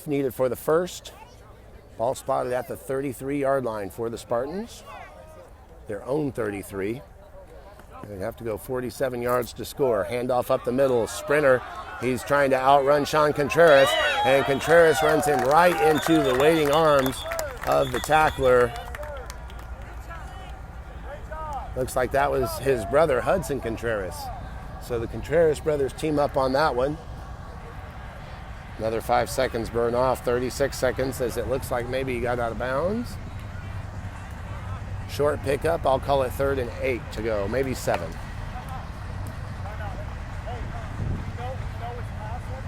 needed for the first. Ball spotted at the 33-yard line for the Spartans. Their own 33. They'd have to go 47 yards to score. Handoff up the middle. Sprinter. He's trying to outrun Sean Contreras, and Contreras runs him right into the waiting arms of the tackler. Looks like that was his brother, Hudson Contreras. So the Contreras brothers team up on that one. Another 5 seconds burn off, 36 seconds as it looks like maybe he got out of bounds. Short pickup, I'll call it 3rd and 8 to go, maybe 7.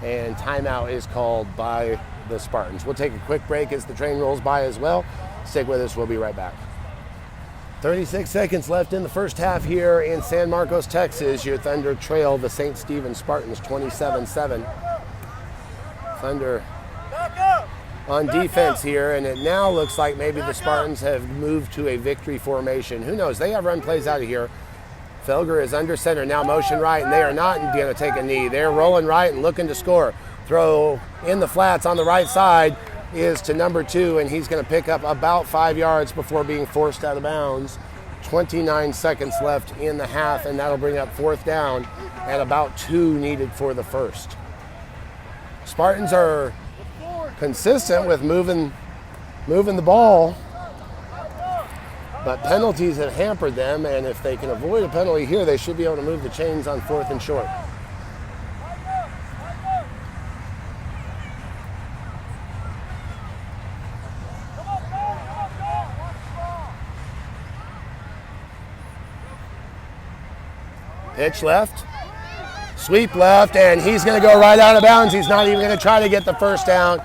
And timeout is called by the Spartans. We'll take a quick break as the train rolls by as well. Stick with us, we'll be right back. 36 seconds left in the first half here in San Marcos, Texas. Your Thunder trail the St. Stephen Spartans 27-7. Thunder on defense here, and it now looks like maybe the Spartans have moved to a victory formation. Who knows? They have run plays out of here. Felger is under center, now motion right, and they are not going to take a knee. They're rolling right and looking to score. Throw in the flats on the right side is to number 2, and he's going to pick up about 5 yards before being forced out of bounds. 29 seconds left in the half, and that'll bring up 4th down and about 2 needed for the first. Spartans are consistent with moving the ball, but penalties have hampered them, and if they can avoid a penalty here, they should be able to move the chains on 4th and short. Pitch left, sweep left, and he's going to go right out of bounds. He's not even going to try to get the first down.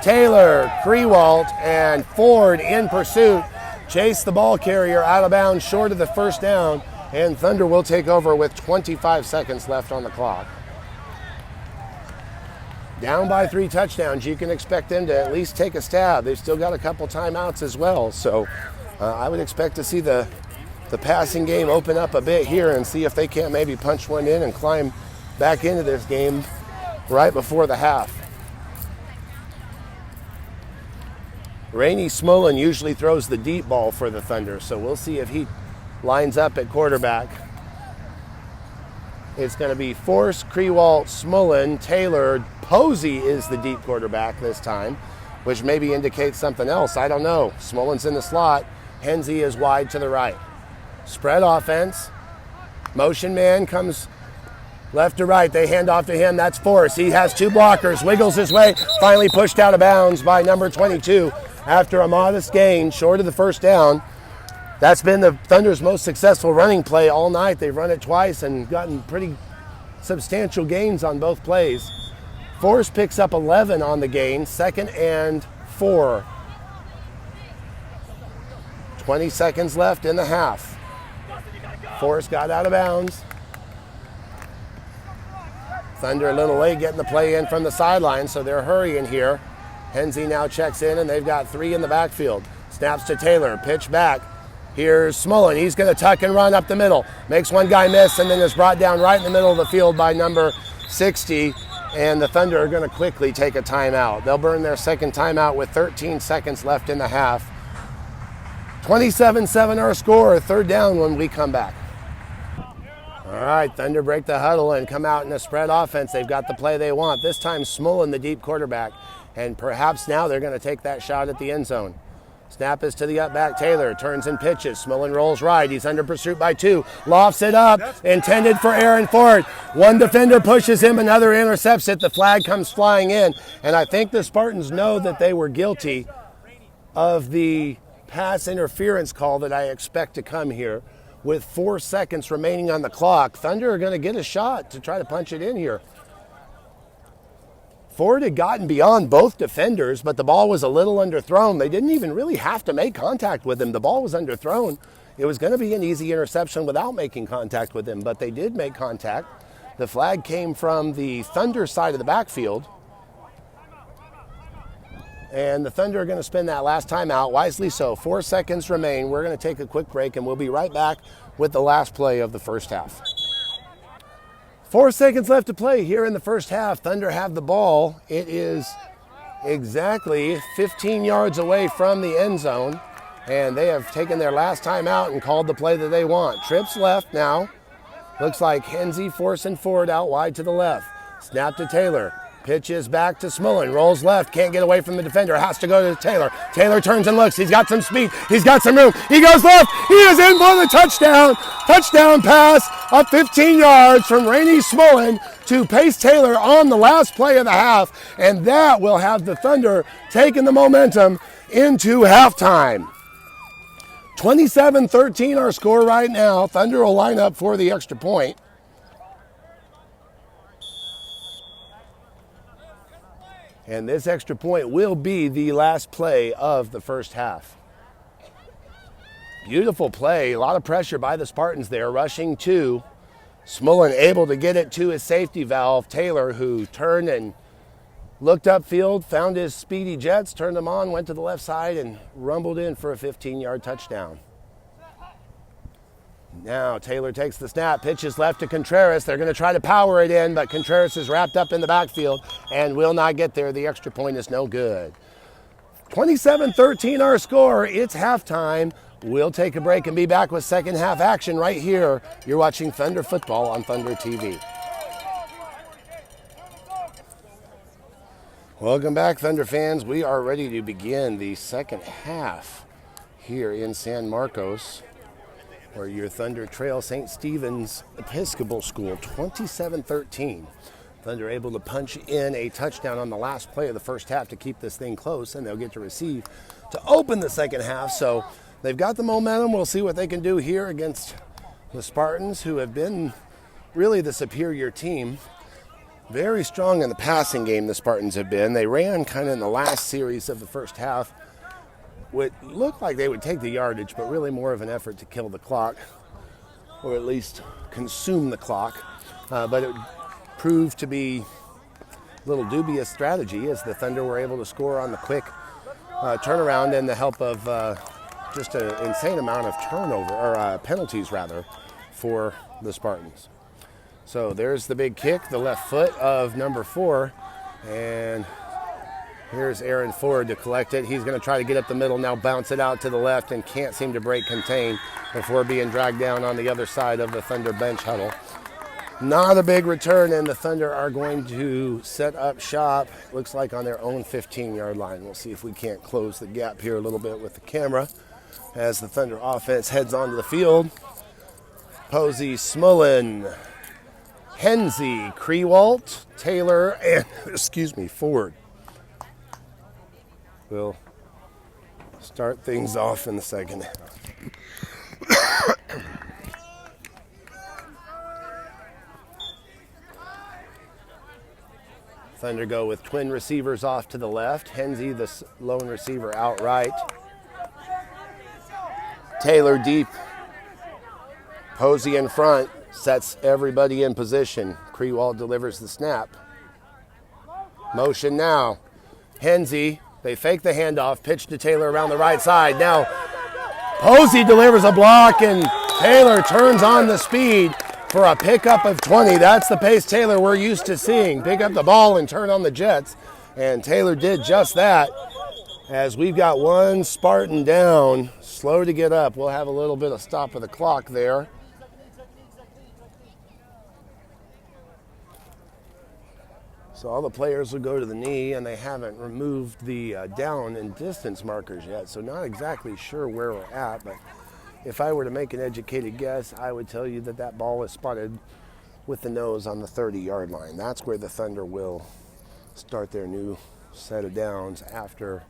Taylor, Krewalt, and Ford in pursuit chase the ball carrier out of bounds short of the first down, and Thunder will take over with 25 seconds left on the clock. Down by 3 touchdowns, you can expect them to at least take a stab. They've still got a couple timeouts as well. So I would expect to see the passing game open up a bit here and see if they can't maybe punch one in and climb back into this game right before the half. Rainey Smolin usually throws the deep ball for the Thunder, so we'll see if he lines up at quarterback. It's going to be Force, Krewalt, Smolin, Taylor. Posey is the deep quarterback this time, which maybe indicates something else. I don't know. Smolin's in the slot. Henze is wide to the right. Spread offense. Motion man comes left to right. They hand off to him. That's Force. He has 2 blockers. Wiggles his way. Finally pushed out of bounds by number 22 after a modest gain short of the first down. That's been the Thunder's most successful running play all night. They've run it twice and gotten pretty substantial gains on both plays. Force picks up 11 on the gain, 2nd and 4. 20 seconds left in the half. Force got out of bounds. Thunder a little late getting the play in from the sideline, so they're hurrying here. Henze now checks in, and they've got 3 in the backfield. Snaps to Taylor, pitch back. Here's Smolin. He's going to tuck and run up the middle. Makes one guy miss, and then is brought down right in the middle of the field by number 60. And the Thunder are going to quickly take a timeout. They'll burn their second timeout with 13 seconds left in the half. 27-7 our score. 3rd down when we come back. All right, Thunder break the huddle and come out in a spread offense. They've got the play they want. This time Smolin, the deep quarterback. And perhaps now they're going to take that shot at the end zone. Snap is to the up back. Taylor turns and pitches. Smolin rolls right. He's under pursuit by 2. Lofts it up. Intended for Aaron Ford. One defender pushes him. Another intercepts it. The flag comes flying in. And I think the Spartans know that they were guilty of the pass interference call that I expect to come here. With 4 seconds remaining on the clock, Thunder are going to get a shot to try to punch it in here. Ford had gotten beyond both defenders, but the ball was a little underthrown. They didn't even really have to make contact with him. The ball was underthrown. It was going to be an easy interception without making contact with him, but they did make contact. The flag came from the Thunder side of the backfield. And the Thunder are going to spend that last timeout, wisely so. 4 seconds remain. We're going to take a quick break, and we'll be right back with the last play of the first half. 4 seconds left to play here in the first half. Thunder have the ball. It is exactly 15 yards away from the end zone, and they have taken their last time out and called the play that they want. Trips left now. Looks like Henze, Force, and Ford out wide to the left. Snap to Taylor. Pitches back to Smolin. Rolls left. Can't get away from the defender. Has to go to Taylor. Taylor turns and looks. He's got some speed. He's got some room. He goes left. He is in for the touchdown. Touchdown pass up 15 yards from Rainey Smolin to Pace Taylor on the last play of the half. And that will have the Thunder taking the momentum into halftime. 27-13 our score right now. Thunder will line up for the extra point. And this extra point will be the last play of the first half. Beautiful play. A lot of pressure by the Spartans there. Rushing 2. Smolin able to get it to his safety valve. Taylor, who turned and looked upfield, found his speedy jets, turned them on, went to the left side, and rumbled in for a 15-yard touchdown. Now Taylor takes the snap, pitches left to Contreras. They're going to try to power it in, but Contreras is wrapped up in the backfield and will not get there. The extra point is no good. 27-13 our score. It's halftime. We'll take a break and be back with second half action right here. You're watching Thunder Football on Thunder TV. Welcome back, Thunder fans. We are ready to begin the second half here in San Marcos, where your Thunder trail St. Stephen's Episcopal School, 27-13. Thunder able to punch in a touchdown on the last play of the first half to keep this thing close, and they'll get to receive to open the second half. So they've got the momentum. We'll see what they can do here against the Spartans, who have been really the superior team. Very strong in the passing game, the Spartans have been. They ran kind of in the last series of the first half. What looked like they would take the yardage, but really more of an effort to kill the clock, or at least consume the clock. But it proved to be little dubious strategy as the Thunder were able to score on the quick turnaround and the help of just an insane amount of turnover, or penalties rather, for the Spartans. So there's the big kick, the left foot of number 4, and here's Aaron Ford to collect it. He's going to try to get up the middle, now bounce it out to the left and can't seem to break contain before being dragged down on the other side of the Thunder bench huddle. Not a big return, and the Thunder are going to set up shop, looks like on their own 15-yard line. We'll see if we can't close the gap here a little bit with the camera as the Thunder offense heads onto the field. Posey, Smullen, Hensey, Krewalt, Taylor, and, Ford will start things off in the second half. Thunder go with twin receivers off to the left. Hensey, the lone receiver, out right. Taylor deep. Posey in front, sets everybody in position. Krewald delivers the snap. Motion now. Hensey, they fake the handoff, pitch to Taylor around the right side. Now, Posey delivers a block, and Taylor turns on the speed for a pickup of 20. That's the pace Taylor we're used to seeing. Pick up the ball and turn on the Jets. And Taylor did just that. As we've got one Spartan down, slow to get up. We'll have a little bit of stop of the clock there. So all the players will go to the knee, and they haven't removed the down and distance markers yet. So not exactly sure where we're at, but if I were to make an educated guess, I would tell you that that ball was spotted with the nose on the 30-yard line. That's where the Thunder will start their new set of downs after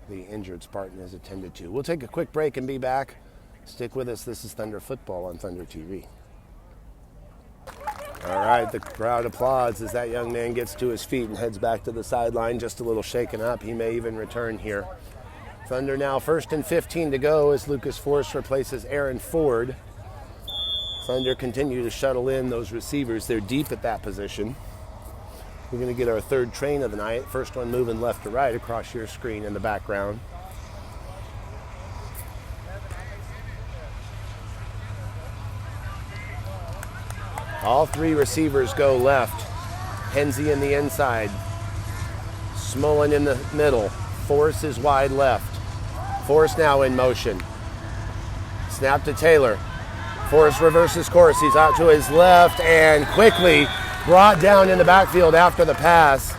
the injured Spartan is attended to. We'll take a quick break and be back. Stick with us. This is Thunder Football on Thunder TV. All right, the crowd applauds as that young man gets to his feet and heads back to the sideline, just a little shaken up. He may even return here. Thunder now 1st and 15 to go as Lucas Force replaces Aaron Ford. Thunder continue to shuttle in those receivers. They're deep at that position. We're going to get our third train of the night. First one moving left to right across your screen in the background. All three receivers go left. Hensey in the inside. Smullen in the middle. Force is wide left. Force now in motion. Snap to Taylor. Force reverses course. He's out to his left and quickly brought down in the backfield after the pass.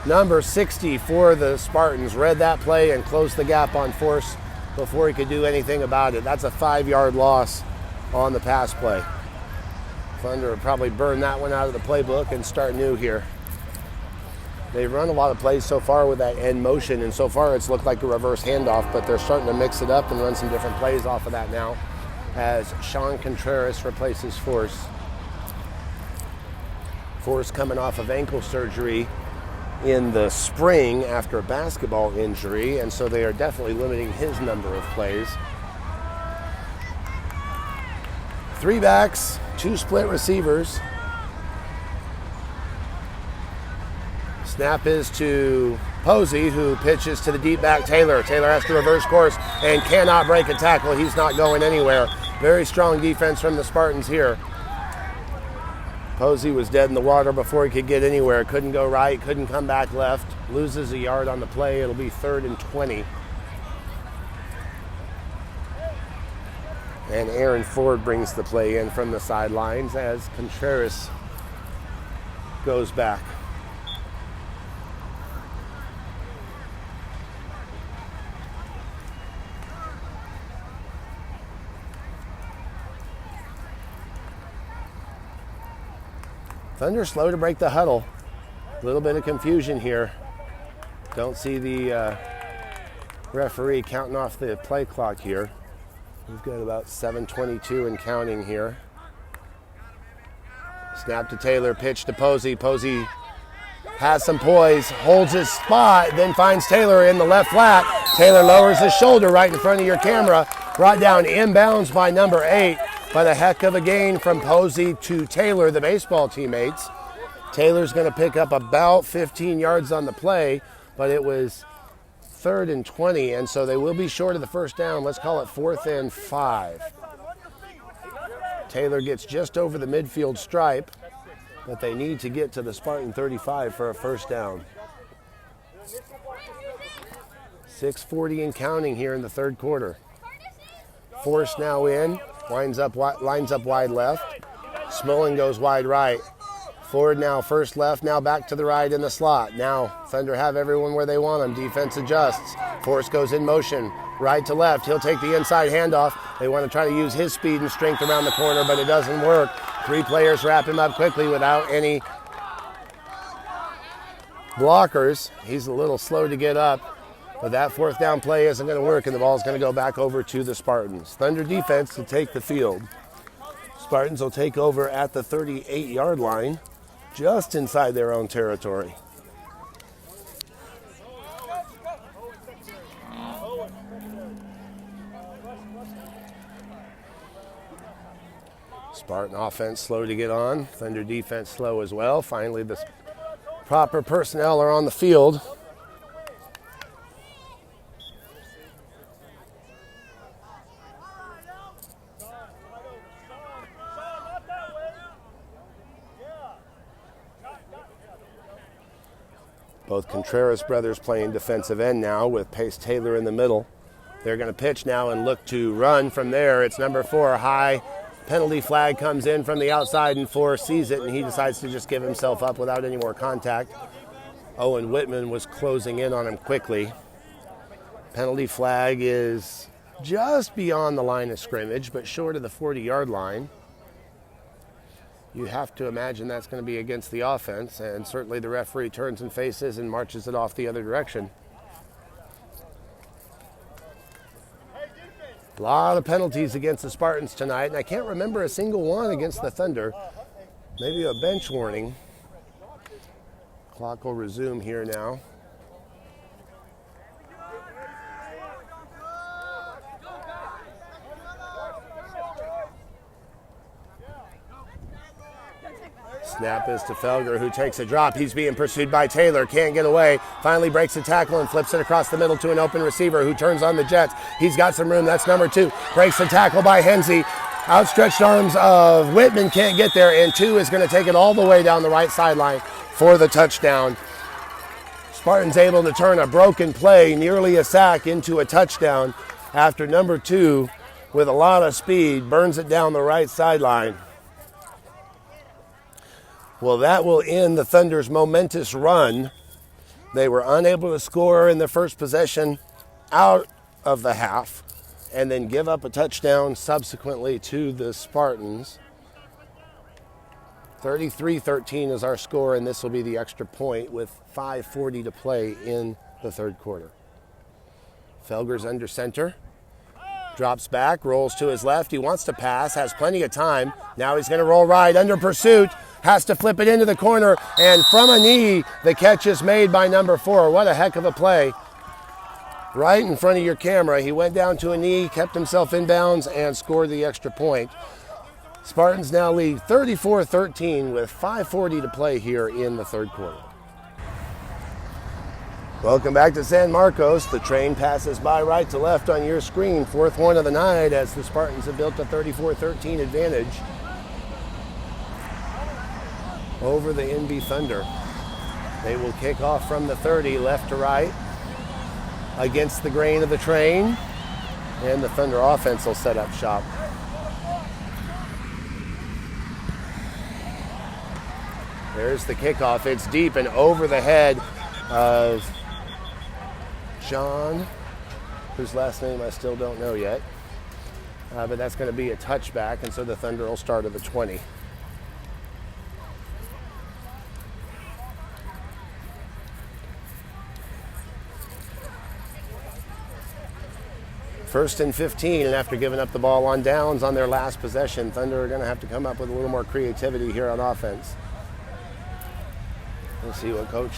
Number 60 for the Spartans read that play and closed the gap on Force before he could do anything about it. That's a 5-yard loss on the pass play. Thunder will probably burn that one out of the playbook and start new here. They've run a lot of plays so far with that end motion, and so far it's looked like a reverse handoff, but they're starting to mix it up and run some different plays off of that now as Sean Contreras replaces Force. Force coming off of ankle surgery in the spring after a basketball injury, and so they are definitely limiting his number of plays. 3 backs, 2 split receivers. Snap is to Posey, who pitches to the deep back Taylor. Taylor has to reverse course and cannot break a tackle. He's not going anywhere. Very strong defense from the Spartans here. Posey was dead in the water before he could get anywhere. Couldn't go right, couldn't come back left. Loses a yard on the play. It'll be 3rd and 20. And Aaron Ford brings the play in from the sidelines as Contreras goes back. Thunder slow to break the huddle. A little bit of confusion here. Don't see the referee counting off the play clock here. We've got about 7:22 and counting here. Snap to Taylor, pitch to Posey. Posey has some poise, holds his spot, then finds Taylor in the left flat. Taylor lowers his shoulder right in front of your camera. Brought down inbounds by number 8, but a heck of a gain from Posey to Taylor, the baseball teammates. Taylor's going to pick up about 15 yards on the play, but it was 3rd and 20, and so they will be short of the first down. Let's call it 4th and 5. Taylor gets just over the midfield stripe, but they need to get to the Spartan 35 for a first down. 6:40 and counting here in the third quarter. Force now in, lines up wide left. Smolin goes wide right. Forward now, first left, now back to the right in the slot. Now Thunder have everyone where they want them. Defense adjusts. Force goes in motion, right to left. He'll take the inside handoff. They want to try to use his speed and strength around the corner, but it doesn't work. 3 players wrap him up quickly without any blockers. He's a little slow to get up, but that 4th down play isn't going to work, and the ball's going to go back over to the Spartans. Thunder defense to take the field. Spartans will take over at the 38-yard line, just inside their own territory. Spartan offense slow to get on. Thunder defense slow as well. Finally, the proper personnel are on the field. Both Contreras brothers playing defensive end now with Pace Taylor in the middle. They're going to pitch now and look to run from there. It's number 4, high. Penalty flag comes in from the outside, and Forrest sees it, and he decides to just give himself up without any more contact. Owen Whitman was closing in on him quickly. Penalty flag is just beyond the line of scrimmage, but short of the 40-yard line. You have to imagine that's going to be against the offense, and certainly the referee turns and faces and marches it off the other direction. A lot of penalties against the Spartans tonight, and I can't remember a single one against the Thunder. Maybe a bench warning. Clock will resume here now. Snap is to Felger, who takes a drop. He's being pursued by Taylor. Can't get away. Finally breaks the tackle and flips it across the middle to an open receiver who turns on the Jets. He's got some room. That's number 2. Breaks the tackle by Hensey. Outstretched arms of Whitman can't get there, and 2 is going to take it all the way down the right sideline for the touchdown. Spartans able to turn a broken play, nearly a sack, into a touchdown after number 2, with a lot of speed, burns it down the right sideline. Well, that will end the Thunder's momentous run. They were unable to score in the first possession out of the half and then give up a touchdown subsequently to the Spartans. 33-13 is our score, and this will be the extra point with 5:40 to play in the third quarter. Felger's under center. Drops back, rolls to his left. He wants to pass, has plenty of time. Now he's going to roll right under pursuit. Has to flip it into the corner, and from a knee, the catch is made by number 4. What a heck of a play. Right in front of your camera. He went down to a knee, kept himself in bounds, and scored the extra point. Spartans now lead 34-13 with 5:40 to play here in the third quarter. Welcome back to San Marcos. The train passes by right to left on your screen. 4th one of the night as the Spartans have built a 34-13 advantage over the NB Thunder. They will kick off from the 30, left to right, against the grain of the train, and the Thunder offense will set up shop. There's the kickoff. It's deep and over the head of John, whose last name I still don't know yet. But that's going to be a touchback, and so the Thunder will start at the 20. First and 15, and after giving up the ball on downs on their last possession, Thunder are going to have to come up with a little more creativity here on offense. We'll see what Coach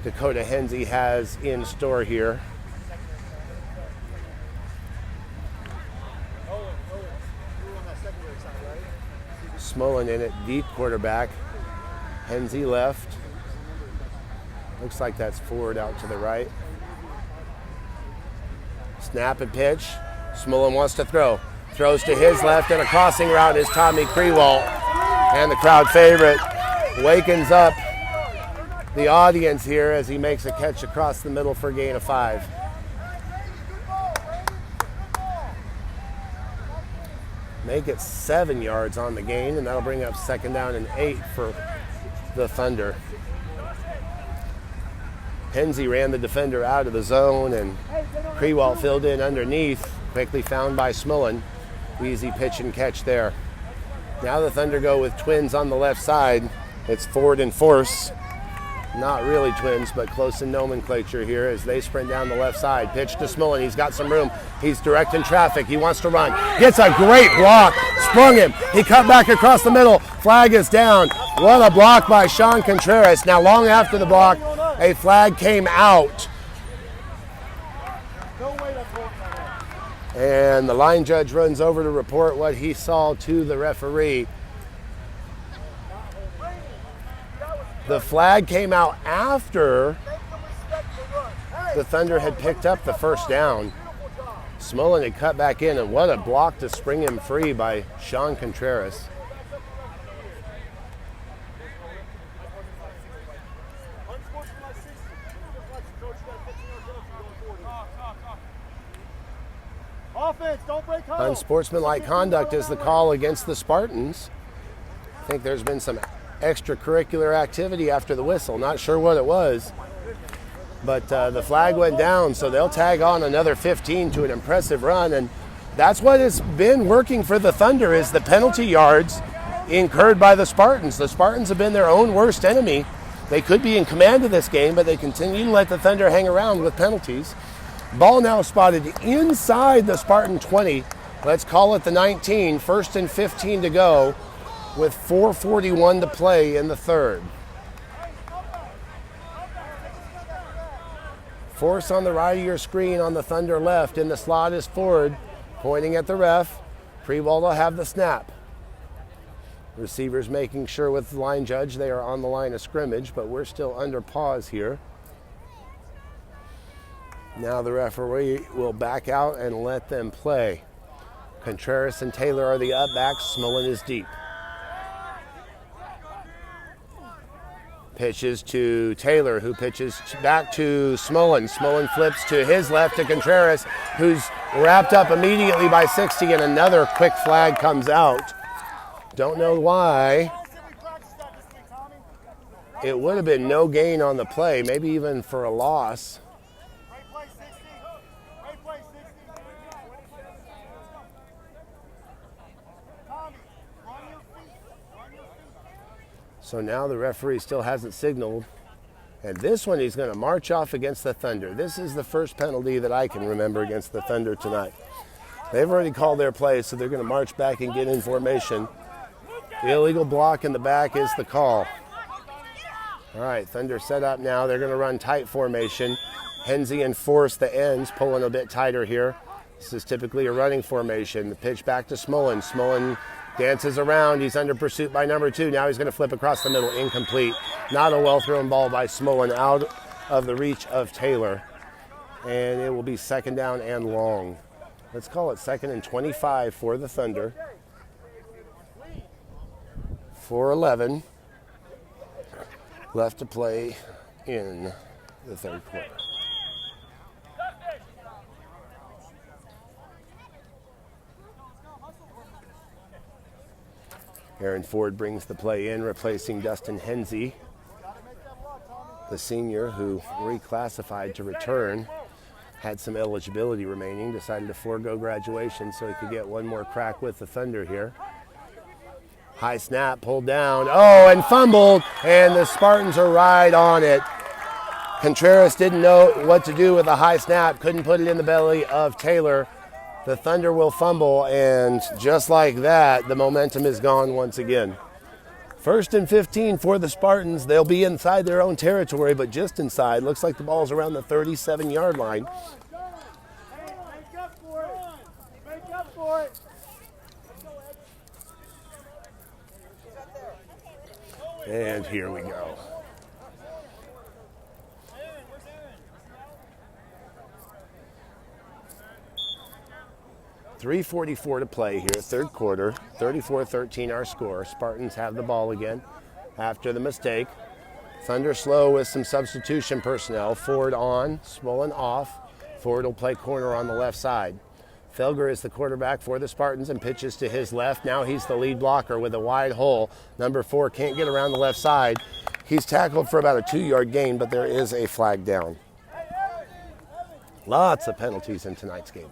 Dakota Hensey has in store here. Smolin in it, deep quarterback. Henze left. Looks like that's forward out to the right. Snap and pitch. Smullen wants to throw. Throws to his left, and a crossing route is Tommy Krewalt. And the crowd favorite wakens up the audience here as he makes a catch across the middle for a gain of 5. Make it 7 yards on the gain, and that'll bring up 2nd down and 8 for the Thunder. Henze ran the defender out of the zone, and Krewalt filled in underneath, quickly found by Smullen. Easy pitch and catch there. Now the Thunder go with twins on the left side. It's Ford and Force. Not really twins, but close in nomenclature here as they sprint down the left side. Pitch to Smullen. He's got some room. He's directing traffic. He wants to run. Gets a great block. Sprung him. He cut back across the middle. Flag is down. What a block by Sean Contreras. Now, long after the block, a flag came out. And the line judge runs over to report what he saw to the referee. The flag came out after the Thunder had picked up the 1st down. Smullen had cut back in, and what a block to spring him free by Sean Contreras. Unsportsmanlike conduct is the call against the Spartans. I think there's been some extracurricular activity after the whistle. Not sure what it was, but the flag went down, so they'll tag on another 15 to an impressive run, and that's what has been working for the Thunder is the penalty yards incurred by the Spartans. The Spartans have been their own worst enemy. They could be in command of this game, but they continue to let the Thunder hang around with penalties. Ball now spotted inside the Spartan 20. Let's call it the 19. 1st and 15 to go with 4:41 to play in the 3rd. Force on the right of your screen on the Thunder left. In the slot is Ford, pointing at the ref. Krewalt will have the snap. Receivers making sure with the line judge they are on the line of scrimmage, but we're still under pause here. Now the referee will back out and let them play. Contreras and Taylor are the up backs. Smullen is deep. Pitches to Taylor, who pitches back to Smullen. Smullen flips to his left to Contreras, who's wrapped up immediately by 60, and another quick flag comes out. Don't know why. It would have been no gain on the play, maybe even for a loss. So now the referee still hasn't signaled. And this one he's going to march off against the Thunder. This is the first penalty that I can remember against the Thunder tonight. They've already called their play, so they're going to march back and get in formation. The illegal block in the back is the call. All right, Thunder set up now. They're going to run tight formation. Henze and Force the ends, pulling a bit tighter here. This is typically a running formation. The pitch back to Smullen. Smullen dances around. He's under pursuit by number 2. Now he's going to flip across the middle. Incomplete. Not a well-thrown ball by Smullen, out of the reach of Taylor. And it will be 2nd down and long. Let's call it 2nd and 25 for the Thunder. 4:11 left to play in the 3rd quarter. Aaron Ford brings the play in, replacing Dustin Henze, the senior who reclassified to return, had some eligibility remaining, decided to forego graduation so he could get one more crack with the Thunder here. High snap, pulled down, and fumbled, and the Spartans are right on it. Contreras didn't know what to do with a high snap, couldn't put it in the belly of Taylor. The Thunder will fumble, and just like that, the momentum is gone once again. 1st and 15 for the Spartans. They'll be inside their own territory, but just inside. Looks like the ball's around the 37-yard line. Make up for it. Make up for it. And here we go. 3:44 to play here, third quarter. 34-13 our score. Spartans have the ball again after the mistake. Thunder slow with some substitution personnel. Ford on, Smolin off. Ford will play corner on the left side. Felger is the quarterback for the Spartans and pitches to his left. Now he's the lead blocker with a wide hole. Number 4 can't get around the left side. He's tackled for about a 2-yard gain, but there is a flag down. Lots of penalties in tonight's game.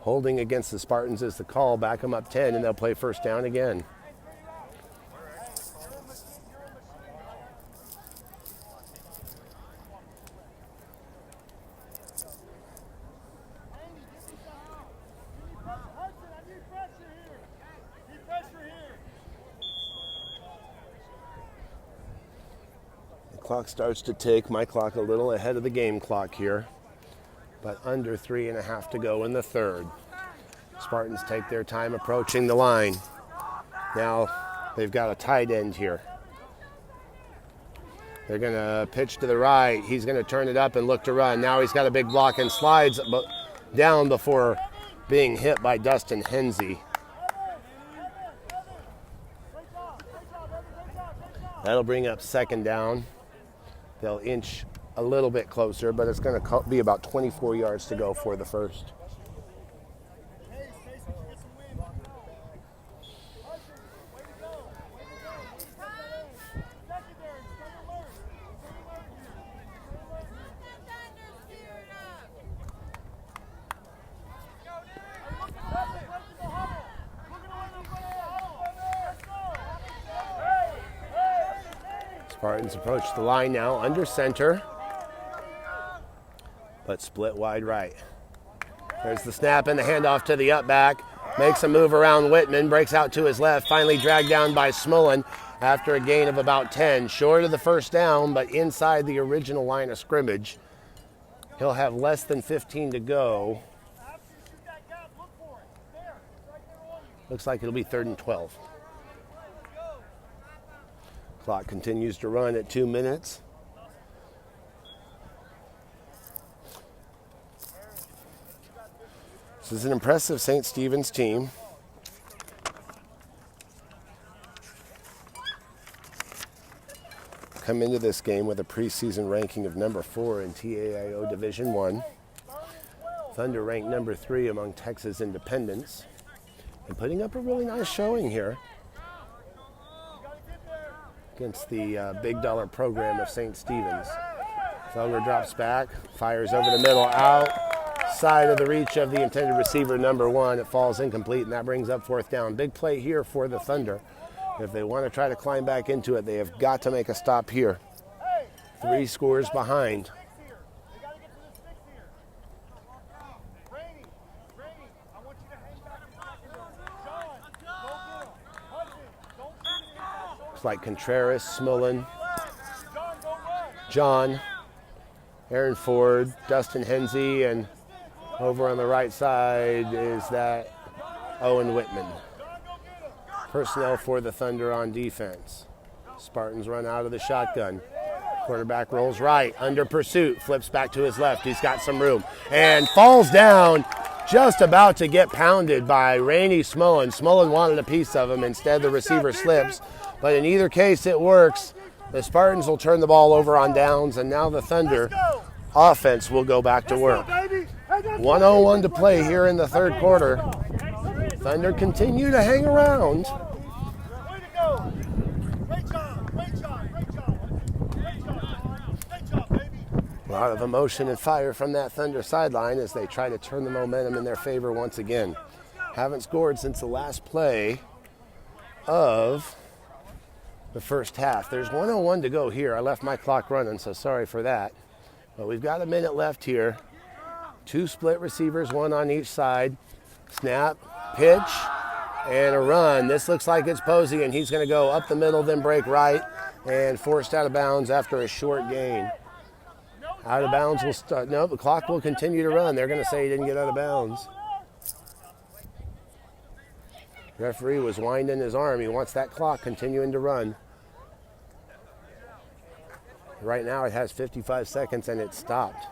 Holding against the Spartans is the call. Back them up 10, and they'll play first down again. The clock starts to tick. My clock a little ahead of the game clock here, but under 3.5 to go in the third. Spartans take their time approaching the line. Now they've got a tight end here. They're going to pitch to the right. He's going to turn it up and look to run. Now he's got a big block and slides down before being hit by Dustin Hensey. That'll bring up second down. They'll inch a little bit closer, but it's going to be about 24 yards to go for the first. Spartans approach the line now under center, but split wide right. There's the snap and the handoff to the up back. Makes a move around Whitman, breaks out to his left, finally dragged down by Smolin after a gain of about 10. Short of the first down, but inside the original line of scrimmage. He'll have less than 15 to go. Looks like it'll be 3rd and 12. Clock continues to run at 2 minutes. This is an impressive St. Stephen's team. Come into this game with a preseason ranking of number 4 in TAIO Division I. Thunder ranked number 3 among Texas Independents, and putting up a really nice showing here against the big dollar program of St. Stephen's. Felger drops back, fires over the middle, outside of the reach of the intended receiver, number 1. It falls incomplete, and that brings up 4th down. Big play here for the Thunder. If they want to try to climb back into it, they have got to make a stop here. 3 scores behind. Looks like Contreras, Smolin, John, Aaron Ford, Dustin Hensey, and over on the right side is that Owen Whitman. Personnel for the Thunder on defense. Spartans run out of the shotgun. Quarterback rolls right, under pursuit, flips back to his left. He's got some room and falls down, just about to get pounded by Rainey Smolin. Smolin wanted a piece of him. Instead, the receiver slips. But in either case, it works. The Spartans will turn the ball over on downs, and now the Thunder offense will go back to work. 1:01 to play here in the third quarter. Thunder continue to hang around. A lot of emotion and fire from that Thunder sideline as they try to turn the momentum in their favor once again. Haven't scored since the last play of the first half. There's 1:01 to go here. I left my clock running, so sorry for that. But we've got a minute left here. 2 split receivers, 1 on each side. Snap, pitch, and a run. This looks like it's Posey, and he's going to go up the middle, then break right, and forced out of bounds after a short gain. Out of bounds will start. No, the clock will continue to run. They're going to say he didn't get out of bounds. Referee was winding his arm. He wants that clock continuing to run. Right now it has 55 seconds and it's stopped.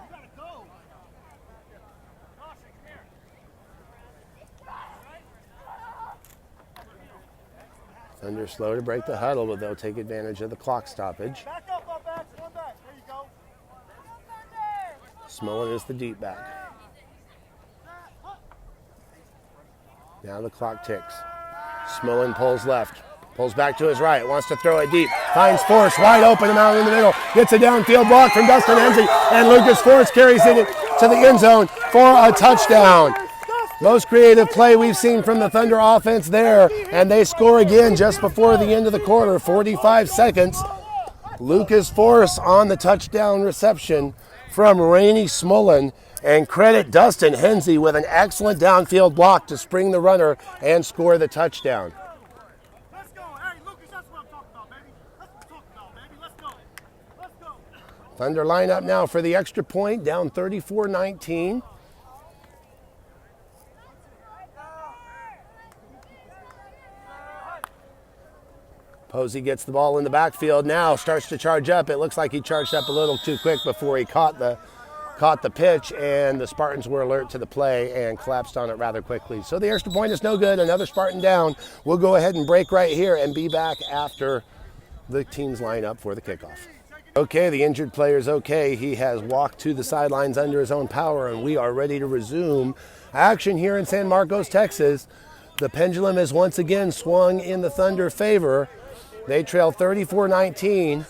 Thunder slow to break the huddle, but they'll take advantage of the clock stoppage. Back up, one back. There you go. Smolin is the deep back. Now the clock ticks. Smolin pulls left, pulls back to his right, wants to throw it deep, finds Force wide open and out in the middle, gets a downfield block from Dustin Hensley, and Lucas Force carries it to the end zone for a touchdown. Most creative play we've seen from the Thunder offense there, and they score again just before the end of the quarter, 45 seconds. Lucas Force on the touchdown reception from Rainey Smolin, and credit Dustin Hensley with an excellent downfield block to spring the runner and score the touchdown. Let's go. Hey, Lucas, that's what I'm talking about, baby. That's what I'm talking about, baby. Let's go. Let's go. Thunder line up now for the extra point, down 34-19. Posey gets the ball in the backfield now, starts to charge up. It looks like he charged up a little too quick before he caught the pitch, and the Spartans were alert to the play and collapsed on it rather quickly. So the extra point is no good. Another Spartan down. We'll go ahead and break right here and be back after the teams line up for the kickoff. Okay, the injured player's okay. He has walked to the sidelines under his own power, and we are ready to resume action here in San Marcos, Texas. The pendulum is once again swung in the Thunder favor. They trail 34-19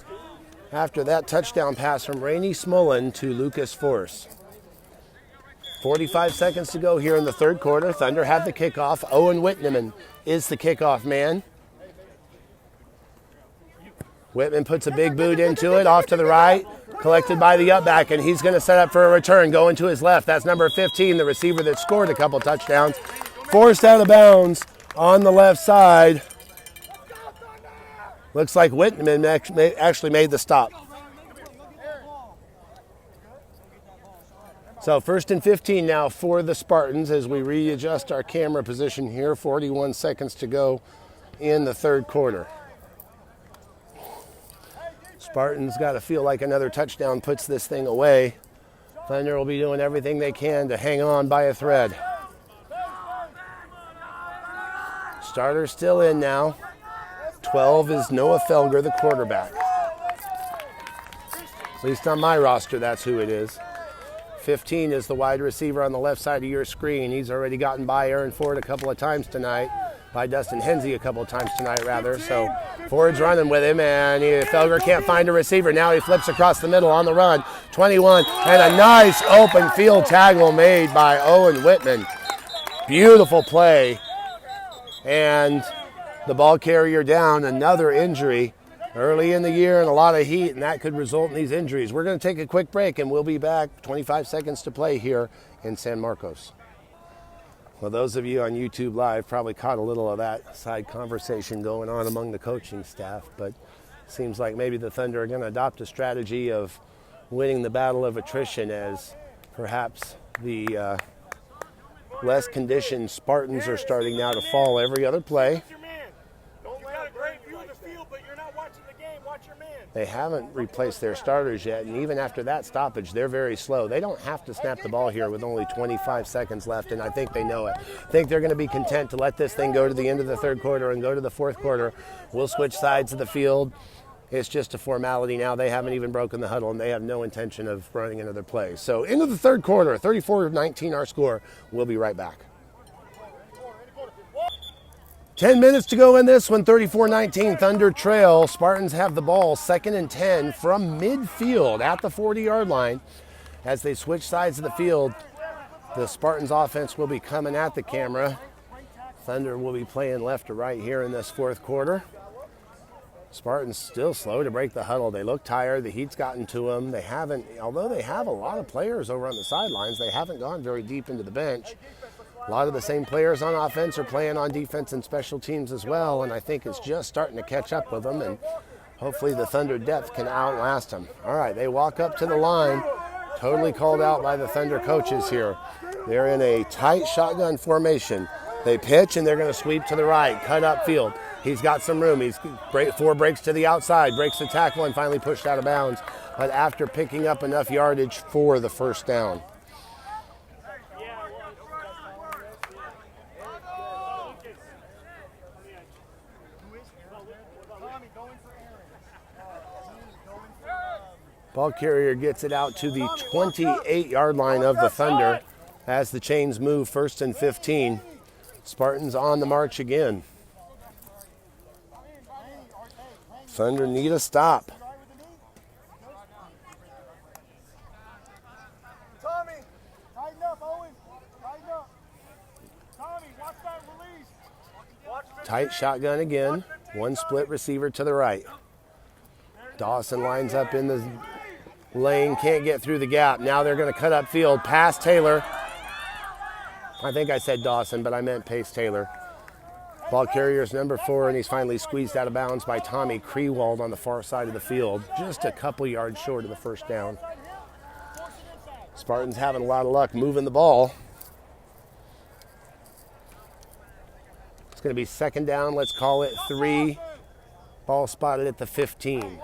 after that touchdown pass from Rainey Smolin to Lucas Force. 45 seconds to go here in the third quarter. Thunder have the kickoff. Owen Whitman is the kickoff man. Whitman puts a big boot into it, off to the right, collected by the up back, and he's going to set up for a return, going to his left. That's number 15, the receiver that scored a couple touchdowns. Forced out of bounds on the left side. Looks like Whitman actually made the stop. So 1st and 15 now for the Spartans as we readjust our camera position here. 41 seconds to go in the third quarter. Spartans got to feel like another touchdown puts this thing away. Thunder will be doing everything they can to hang on by a thread. Starter still in now. 12 is Noah Felger, the quarterback. At least on my roster, that's who it is. 15 is the wide receiver on the left side of your screen. He's already gotten by Aaron Ford a couple of times tonight, by Dustin Hensley a couple of times tonight, rather. So Ford's running with him, and Felger can't find a receiver. Now he flips across the middle on the run. 21, and a nice open field tackle made by Owen Whitman. Beautiful play. And the ball carrier down, another injury early in the year and a lot of heat, and that could result in these injuries. We're going to take a quick break, and we'll be back. 25 seconds to play here in San Marcos. Well, those of you on YouTube Live probably caught a little of that side conversation going on among the coaching staff, but it seems like maybe the Thunder are going to adopt a strategy of winning the battle of attrition as perhaps the less conditioned Spartans are starting now to fall every other play. They haven't replaced their starters yet, and even after that stoppage, they're very slow. They don't have to snap the ball here with only 25 seconds left, and I think they know it. I think they're going to be content to let this thing go to the end of the third quarter and go to the fourth quarter. We'll switch sides of the field. It's just a formality now. They haven't even broken the huddle, and they have no intention of running another play. So into the third quarter, 34-19 our score. We'll be right back. 10 minutes to go in this one, 34-19, Thunder trail. Spartans have the ball, 2nd and 10 from midfield at the 40-yard line. As they switch sides of the field, the Spartans offense will be coming at the camera. Thunder will be playing left to right here in this fourth quarter. Spartans still slow to break the huddle. They look tired. The heat's gotten to them. They haven't, although they have a lot of players over on the sidelines, they haven't gone very deep into the bench. A lot of the same players on offense are playing on defense and special teams as well, and I think it's just starting to catch up with them, and hopefully the Thunder depth can outlast them. All right, they walk up to the line. totally called out by the Thunder coaches here. They're in a tight shotgun formation. They pitch and they're going to sweep to the right, cut upfield. He's got some room. He's 4 breaks to the outside, breaks the tackle, and finally pushed out of bounds. But after picking up enough yardage for the first down. Ball carrier gets it out to the 28-yard line of the Thunder as the chains move 1st and 15. Spartans on the march again. Thunder need a stop. Tommy, tighten up, Owen. Tighten up. Tommy, watch that release. Tight shotgun again. 1 split receiver to the right. Dawson lines up in the lane, can't get through the gap. Now they're going to cut upfield, pass Taylor. I think I said Dawson, but I meant Pace Taylor. Ball carrier's number 4, and he's finally squeezed out of bounds by Tommy Krewald on the far side of the field, just a couple yards short of the first down. Spartans having a lot of luck moving the ball. It's going to be 2nd down, let's call it 3. Ball spotted at the 15.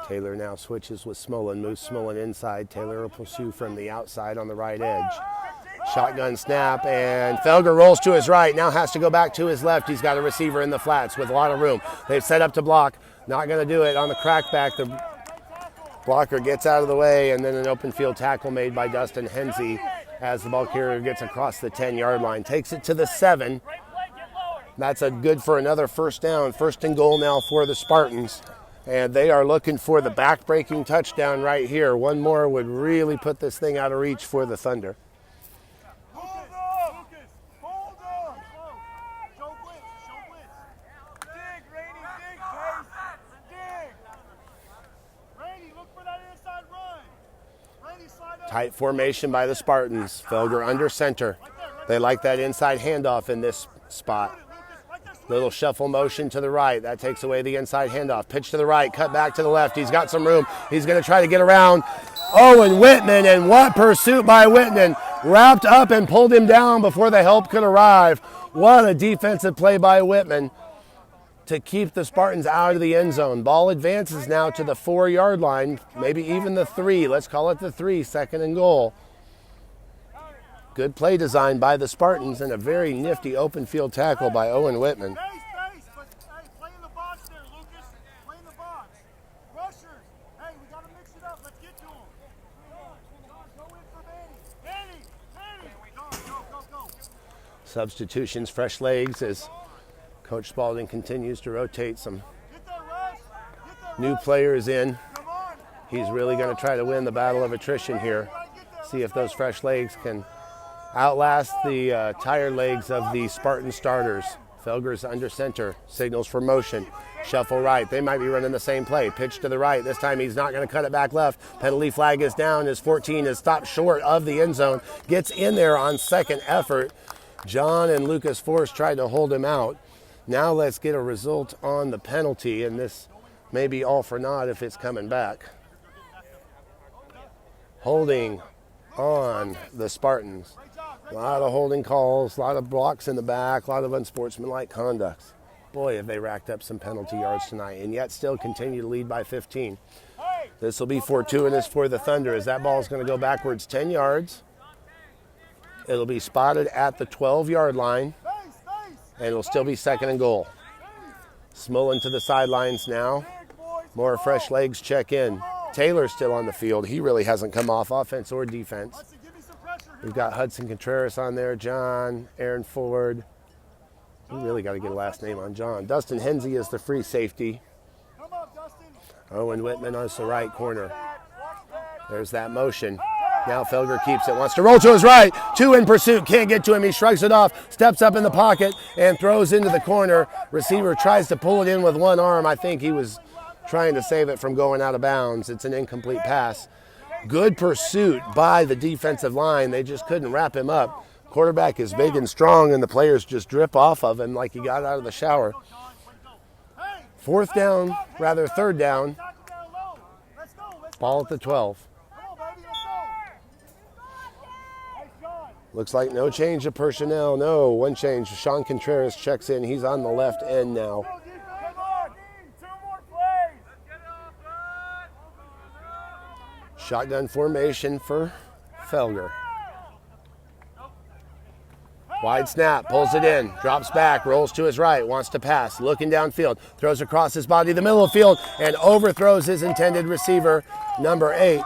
Taylor now switches with Smolin, moves Smolin inside. Taylor will pursue from the outside on the right edge. Shotgun snap, and Felger rolls to his right, now has to go back to his left. He's got a receiver in the flats with a lot of room. They've set up to block, not going to do it on the crackback. The blocker gets out of the way, and then an open field tackle made by Dustin Hensey as the ball carrier gets across the 10-yard line. Takes it to the 7. That's a good for another first down. 1st and goal now for the Spartans. And they are looking for the back-breaking touchdown right here. One more would really put this thing out of reach for the Thunder. Hold on! Hold on! Show blitz! Show blitz! Dig, Rainey! Dig, Pace! Dig! Rainey, look for that inside run! Rainey, slide up! Tight formation by the Spartans. Felger under center. They like that inside handoff in this spot. Little shuffle motion to the right. That takes away the inside handoff. Pitch to the right, cut back to the left. He's got some room. He's going to try to get around Owen Whitman, and what pursuit by Whitman. Wrapped up and pulled him down before the help could arrive. What a defensive play by Whitman to keep the Spartans out of the end zone. Ball advances now to the 4-yard line, maybe even the 3. Let's call it the 3, 2nd and goal. Good play design by the Spartans and a very nifty open field tackle by Owen Whitman. Base, but hey, play in the box there, Lucas. Play in the box. Rushers, hey, we got to mix it up. Let's get to him. Go in for Manny. Go. Substitutions, fresh legs as Coach Spalding continues to rotate some Get that rush. Get that new rush. players in. Come on. He's really going to try to win the battle of attrition here. See if those fresh legs can outlast the tired legs of the Spartan starters. Felger's under center, signals for motion. Shuffle right, they might be running the same play. Pitch to the right, this time he's not going to cut it back left. Penalty flag is down, his 14 is stopped short of the end zone. Gets in there on second effort. John and Lucas Force tried to hold him out. Now let's get a result on the penalty, and this may be all for naught if it's coming back. Holding on the Spartans. A lot of holding calls, a lot of blocks in the back, a lot of unsportsmanlike conducts. Boy, have they racked up some penalty yards tonight, and yet still continue to lead by 15. This will be fortuitous for the Thunder as that ball is going to go backwards 10 yards. It'll be spotted at the 12-yard line, and it'll still be 2nd and goal. Smolin to the sidelines now. More fresh legs check in. Taylor's still on the field. He really hasn't come off offense or defense. We've got Hudson Contreras on there, John, Aaron Ford. We really got to get a last name on John. Dustin Hensey is the free safety. Owen Whitman on the right corner. There's that motion. Now Felger keeps it, wants to roll to his right. 2 in pursuit, can't get to him. He shrugs it off, steps up in the pocket, and throws into the corner. Receiver tries to pull it in with one arm. I think he was trying to save it from going out of bounds. It's an incomplete pass. Good pursuit by the defensive line. They just couldn't wrap him up. Quarterback is big and strong, and the players just drip off of him like he got out of the shower. Third down. Ball at the 12. Looks like no change of personnel. No, one change. Sean Contreras checks in. He's on the left end now. Shotgun formation for Felger. Wide snap, pulls it in, drops back, rolls to his right, wants to pass, looking downfield, throws across his body, the middle of the field, and overthrows his intended receiver, number 8.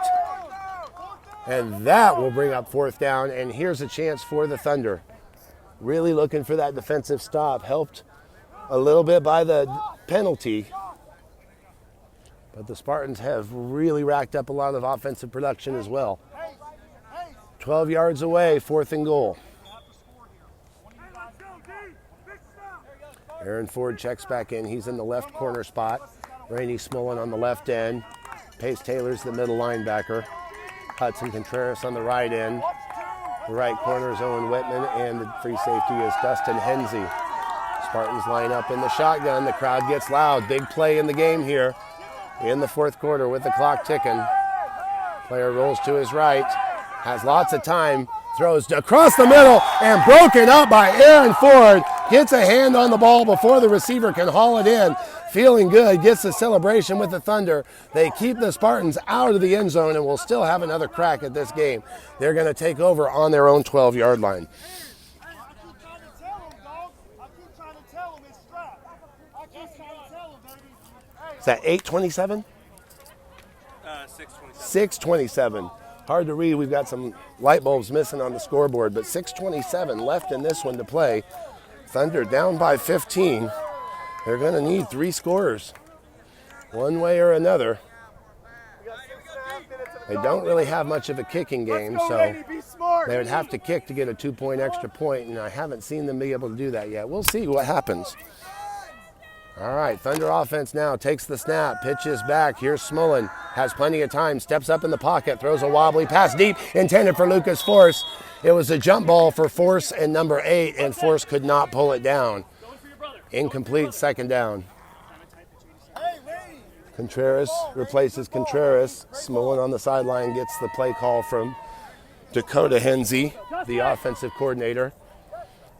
And that will bring up 4th down, and here's a chance for the Thunder. Really looking for that defensive stop, helped a little bit by the penalty. But the Spartans have really racked up a lot of offensive production as well. 12 yards away, 4th and goal. Aaron Ford checks back in. He's in the left corner spot. Rainey Smolin on the left end. Pace Taylor's the middle linebacker. Hudson Contreras on the right end. The right corner is Owen Whitman, and the free safety is Dustin Hensey. Spartans line up in the shotgun. The crowd gets loud. Big play in the game here in the 4th quarter with the clock ticking. Player rolls to his right. Has lots of time. Throws across the middle and broken up by Aaron Ford. Gets a hand on the ball before the receiver can haul it in. Feeling good, gets the celebration with the Thunder. They keep the Spartans out of the end zone and will still have another crack at this game. They're going to take over on their own 12-yard line. Is that 8:27? 6:27. Hard to read. We've got some light bulbs missing on the scoreboard, but 6:27 left in this one to play. Thunder down by 15. They're going to need 3 scorers, one way or another. They don't really have much of a kicking game, so they would have to kick to get a 2-point extra point, and I haven't seen them be able to do that yet. We'll see what happens. All right, Thunder offense now takes the snap, pitches back. Here's Smolin, has plenty of time, steps up in the pocket, throws a wobbly pass deep, intended for Lucas Force. It was a jump ball for Force and number 8, and Force could not pull it down. Incomplete, 2nd down. Contreras replaces Contreras. Smolin on the sideline gets the play call from Dakota Hensey, the offensive coordinator.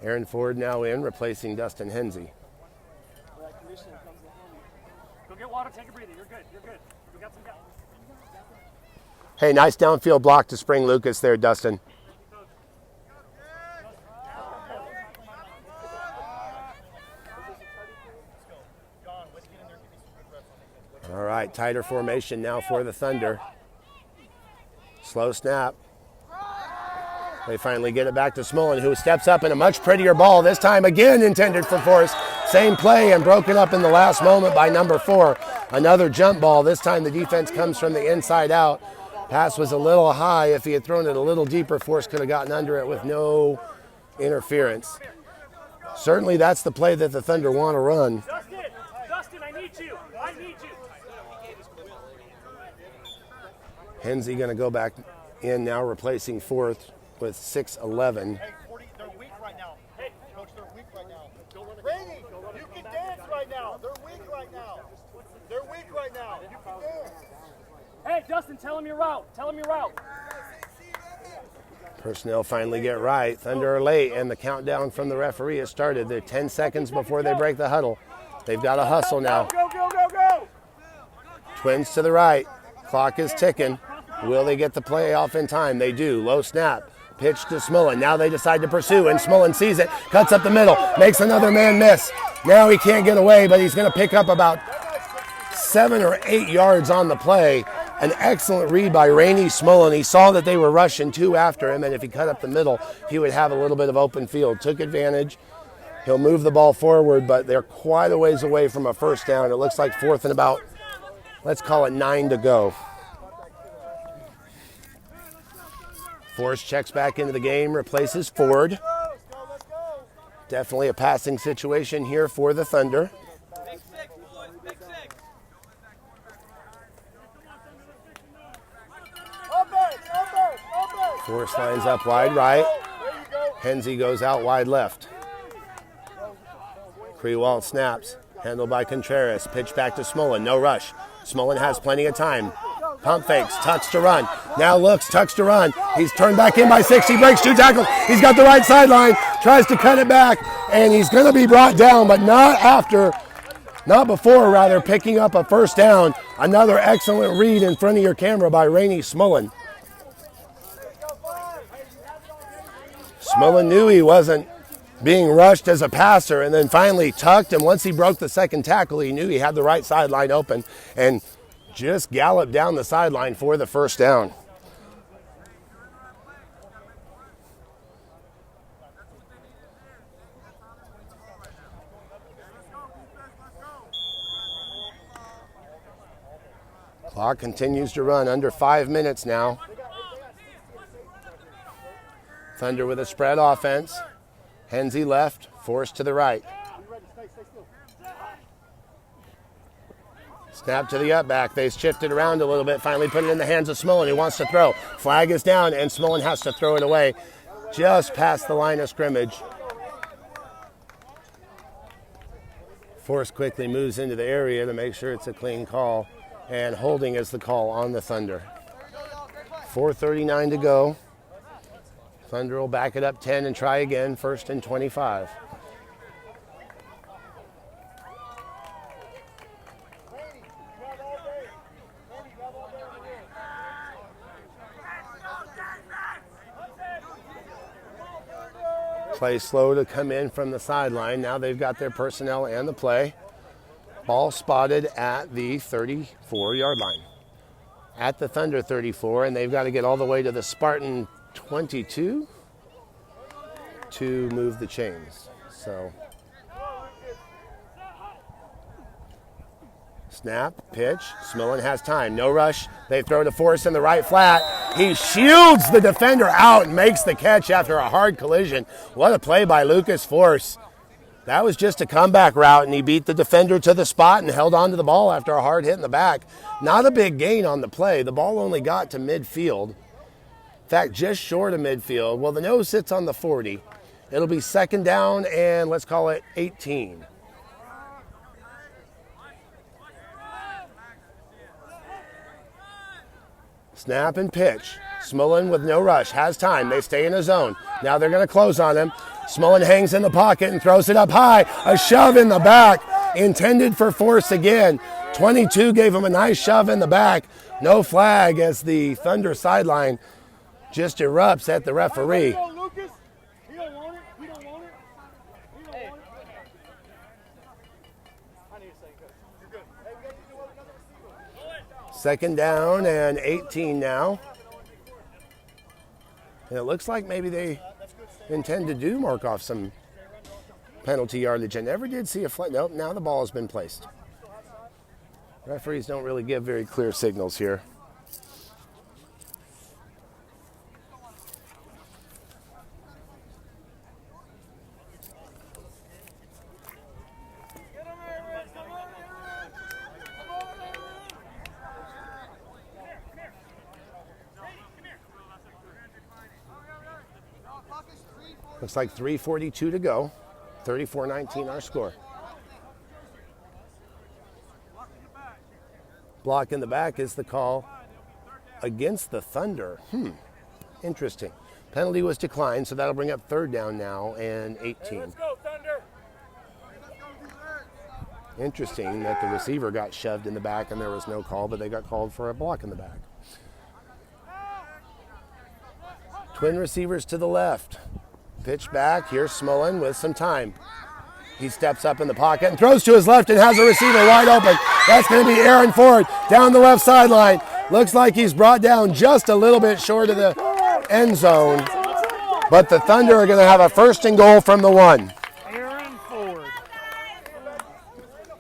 Aaron Ford now in, replacing Dustin Hensey. Go get water, take a breather. You're good. We got some guys. Hey, nice downfield block to Spring Lucas there, Dustin. All right, tighter formation now for the Thunder. Slow snap. They finally get it back to Smolin, who steps up in a much prettier ball, this time again intended for Force. Same play and broken up in the last moment by number 4. Another jump ball. This time the defense comes from the inside out. Pass was a little high. If he had thrown it a little deeper, Force could have gotten under it with no interference. Certainly that's the play that the Thunder want to run. Dustin, I need you. Hensey going to go back in now, replacing Forth with 6'11". Hey, 40, they're weak right now. Hey, Coach, they're weak right now. Rainey, you can dance right now. They're weak right now. You can dance. Hey, Dustin, tell him your route. Personnel finally get right. Thunder are late, and the countdown from the referee has started. They're 10 seconds before they break the huddle. They've got to hustle now. Go. Twins to the right. Clock is ticking. Will they get the play off in time? They do. Low snap. Pitch to Smolin. Now they decide to pursue, and Smolin sees it. Cuts up the middle. Makes another man miss. Now he can't get away, but he's going to pick up about 7 or 8 yards on the play. An excellent read by Rainey Smolin. He saw that they were rushing 2 after him, and if he cut up the middle, he would have a little bit of open field. Took advantage. He'll move the ball forward, but they're quite a ways away from a first down. It looks like 4th and about, let's call it 9 to go. Force checks back into the game, replaces Ford. Definitely a passing situation here for the Thunder. Force lines up wide right. Henze goes out wide left. Krewalt snaps. Handled by Contreras. Pitch back to Smolin. No rush. Smolin has plenty of time. Pump fakes. Tucks to run. Now looks. Tucks to run. He's turned back in by 6. He breaks 2 tackles. He's got the right sideline. Tries to cut it back. And he's going to be brought down, but not before, picking up a first down. Another excellent read in front of your camera by Rainey Smolin. Smolin knew he wasn't being rushed as a passer, and then finally tucked, and once he broke the second tackle, he knew he had the right sideline open and just galloped down the sideline for the first down. Clock continues to run, under 5 minutes now. Thunder with a spread offense. Henze left, Force to the right. Snap to the up back. They shifted around a little bit, finally put it in the hands of Smolin, who wants to throw. Flag is down, and Smolin has to throw it away just past the line of scrimmage. Force quickly moves into the area to make sure it's a clean call, and holding is the call on the Thunder. 4:39 to go. Thunder will back it up 10 and try again, 1st and 25. Play slow to come in from the sideline. Now they've got their personnel and the play. Ball spotted at the 34-yard line. At the Thunder 34, and they've got to get all the way to the Spartan 22 to move the chains. So snap, pitch. Smolin has time. No rush. They throw to Force in the right flat. He shields the defender out and makes the catch after a hard collision. What a play by Lucas Force. That was just a comeback route, and he beat the defender to the spot and held on to the ball after a hard hit in the back. Not a big gain on the play. The ball only got to midfield. In fact, just short of midfield. Well, the nose sits on the 40. It'll be 2nd down and let's call it 18. Snap and pitch. Smolin with no rush, has time. They stay in a zone. Now they're going to close on him. Smolin hangs in the pocket and throws it up high. A shove in the back, intended for Force again. 22 gave him a nice shove in the back. No flag as the Thunder sideline just erupts at the referee. Second down and 18 now. And it looks like maybe they intend to mark off some penalty yardage. I never did see a flag. Nope, now the ball has been placed. Referees don't really give very clear signals here. Looks like 3:42 to go. 34-19 our score. Block in the back is the call against the Thunder. Interesting. Penalty was declined, so that'll bring up 3rd down now and 18. Hey, let's go, Thunder. Interesting that the receiver got shoved in the back and there was no call, but they got called for a block in the back. Twin receivers to the left. Pitch back. Here's Smolin with some time. He steps up in the pocket and throws to his left and has a receiver wide open. That's going to be Aaron Ford down the left sideline. Looks like he's brought down just a little bit short of the end zone. But the Thunder are going to have a 1st and goal from the 1.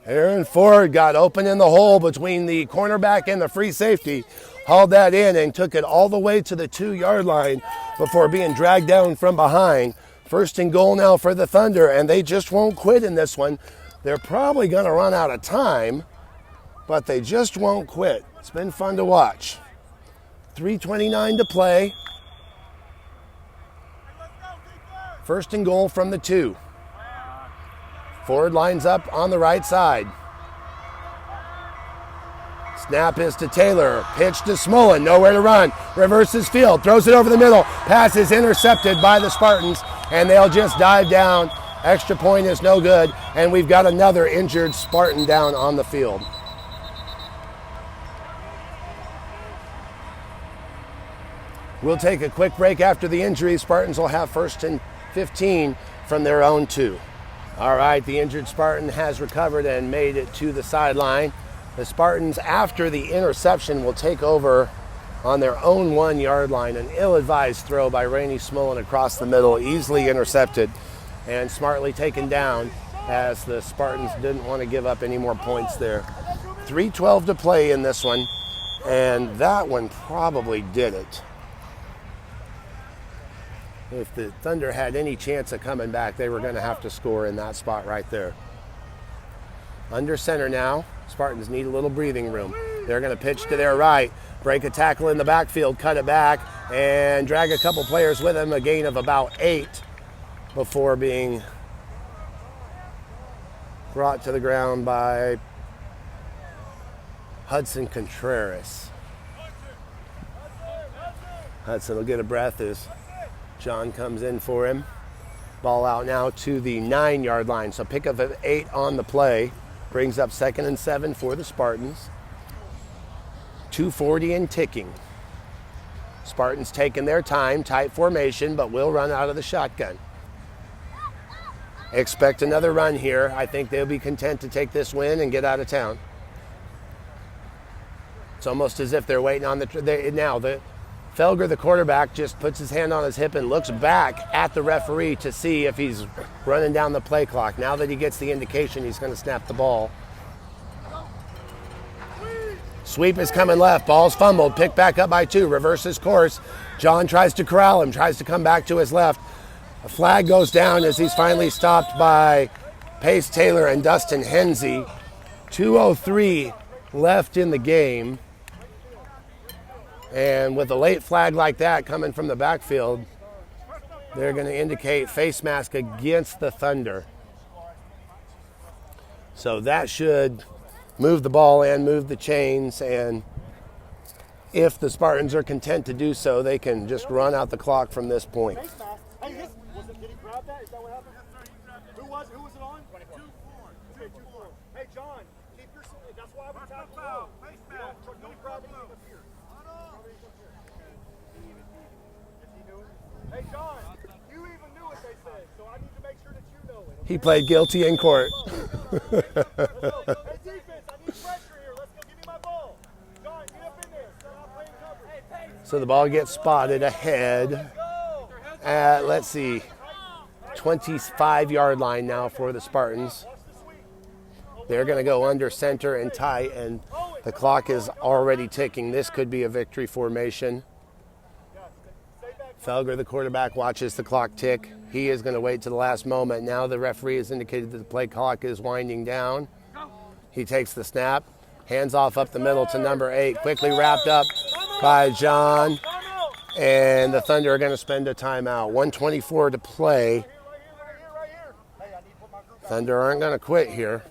Aaron Ford got open in the hole between the cornerback and the free safety. Hauled that in and took it all the way to the 2-yard line before being dragged down from behind. 1st and goal now for the Thunder, and they just won't quit in this one. They're probably going to run out of time, but they just won't quit. It's been fun to watch. 3:29 to play. First and goal from the 2. Ford lines up on the right side. Snap is to Taylor. Pitch to Smolin. Nowhere to run. Reverses field. Throws it over the middle. Pass is intercepted by the Spartans, and they'll just dive down. Extra point is no good, and we've got another injured Spartan down on the field. We'll take a quick break after the injury. Spartans will have 1st and 15 from their own 2. All right, the injured Spartan has recovered and made it to the sideline. The Spartans, after the interception, will take over on their own 1-yard line. An ill-advised throw by Rainey Smolin across the middle, easily intercepted and smartly taken down as the Spartans didn't want to give up any more points there. 3:12 to play in this one, and that one probably did it. If the Thunder had any chance of coming back, they were going to have to score in that spot right there. Under center now. Spartans need a little breathing room. They're going to pitch to their right, break a tackle in the backfield, cut it back, and drag a couple players with them, a gain of about 8 before being brought to the ground by Hudson Contreras. Hudson will get a breath as John comes in for him. Ball out now to the 9-yard line, so pickup of 8 on the play. Brings up 2nd and 7 for the Spartans. 2:40 and ticking. Spartans taking their time, tight formation, but will run out of the shotgun. Expect another run here. I think they'll be content to take this win and get out of town. It's almost as if they're waiting on the Felger, the quarterback, just puts his hand on his hip and looks back at the referee to see if he's running down the play clock. Now that he gets the indication, he's going to snap the ball. Sweep is coming left. Ball's fumbled. Picked back up by 2. Reverses course. John tries to corral him. Tries to come back to his left. A flag goes down as he's finally stopped by Pace Taylor and Dustin Hensey. 2:03 left in the game. And with a late flag like that coming from the backfield, they're going to indicate face mask against the Thunder. So that should move the ball and move the chains, and if the Spartans are content to do so, they can just run out the clock from this point. Hey, did he grab that? Is that what happened? Who was it on? 2-4. Okay, 2-4. Hey, John, keep your. That's why we tackle foul. No problem up here. Hey, John, you even knew what they said, so I need to make sure that you know it. He pled guilty in court. Hey, defense, I need pressure here. Let's go. Give me my ball. John, get up in there. Start out playing coverage. So the ball gets spotted ahead at, let's see, 25-yard line now for the Spartans. They're going to go under center and tight, and the clock is already ticking. This could be a victory formation. Felger, the quarterback, watches the clock tick. He is going to wait to the last moment. Now the referee has indicated that the play clock is winding down. He takes the snap, hands off up the middle to number 8, quickly wrapped up by John, and the Thunder are going to spend a timeout. 1:24 to play. Thunder aren't going to quit here.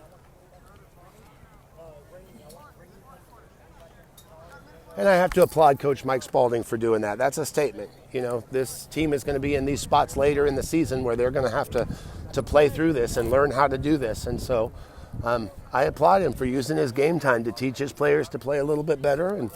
And I have to applaud Coach Mike Spalding for doing that. That's a statement. You know, this team is going to be in these spots later in the season where they're going to have to play through this and learn how to do this. And so I applaud him for using his game time to teach his players to play a little bit better and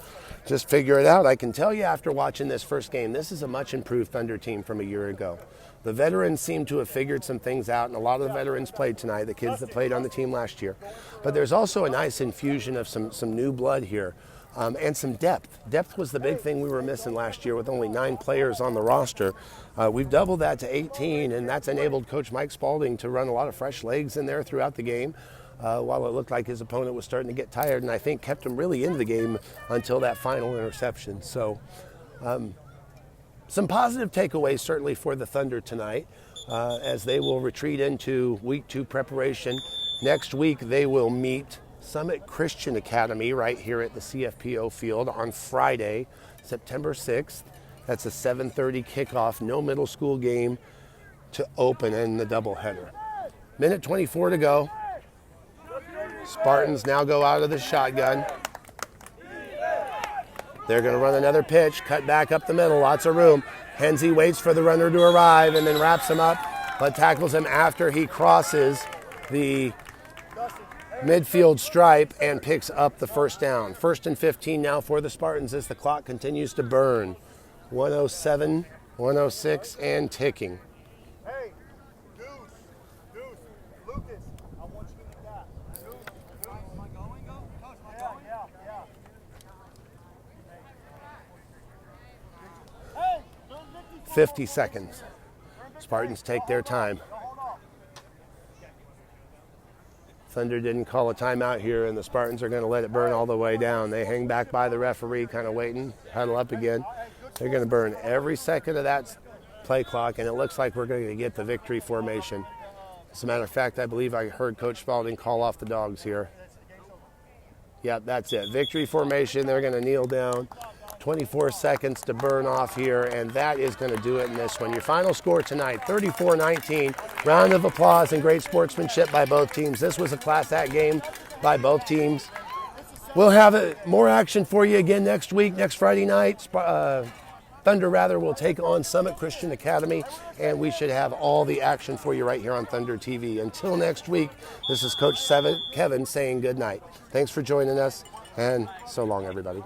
just figure it out. I can tell you after watching this first game, this is a much improved Thunder team from a year ago. The veterans seem to have figured some things out, and a lot of the veterans played tonight, the kids that played on the team last year. But there's also a nice infusion of some new blood here. And some depth. Depth was the big thing we were missing last year with only 9 players on the roster. We've doubled that to 18, and that's enabled Coach Mike Spalding to run a lot of fresh legs in there throughout the game while it looked like his opponent was starting to get tired, and I think kept him really into the game until that final interception. So some positive takeaways certainly for the Thunder tonight as they will retreat into week 2 preparation. Next week they will meet Summit Christian Academy right here at the CFPO field on Friday, September 6th. That's a 7:30 kickoff, no middle school game. to open in the doubleheader. Minute 24 to go. Spartans now go out of the shotgun. They're going to run another pitch, cut back up the middle, lots of room. Henze waits for the runner to arrive and then wraps him up, but tackles him after he crosses the midfield stripe and picks up the first down. 1st and 15 now for the Spartans as the clock continues to burn. 107, 106, and ticking. Hey, Deuce, Lucas, I want you to do that. Deuce. Am I going, Coach? Yeah. Hey, 50 seconds. Spartans take their time. Thunder didn't call a timeout here, and the Spartans are going to let it burn all the way down. They hang back by the referee, kind of waiting, huddle up again. They're going to burn every second of that play clock, and it looks like we're going to get the victory formation. As a matter of fact, I believe I heard Coach Spalding call off the dogs here. Yep, that's it. Victory formation. They're going to kneel down. 24 seconds to burn off here, and that is going to do it in this one. Your final score tonight, 34-19. Round of applause and great sportsmanship by both teams. This was a class act game by both teams. We'll have more action for you again next week, next Friday night. Thunder will take on Summit Christian Academy, and we should have all the action for you right here on Thunder TV. Until next week, this is Coach Kevin saying good night. Thanks for joining us, and so long, everybody.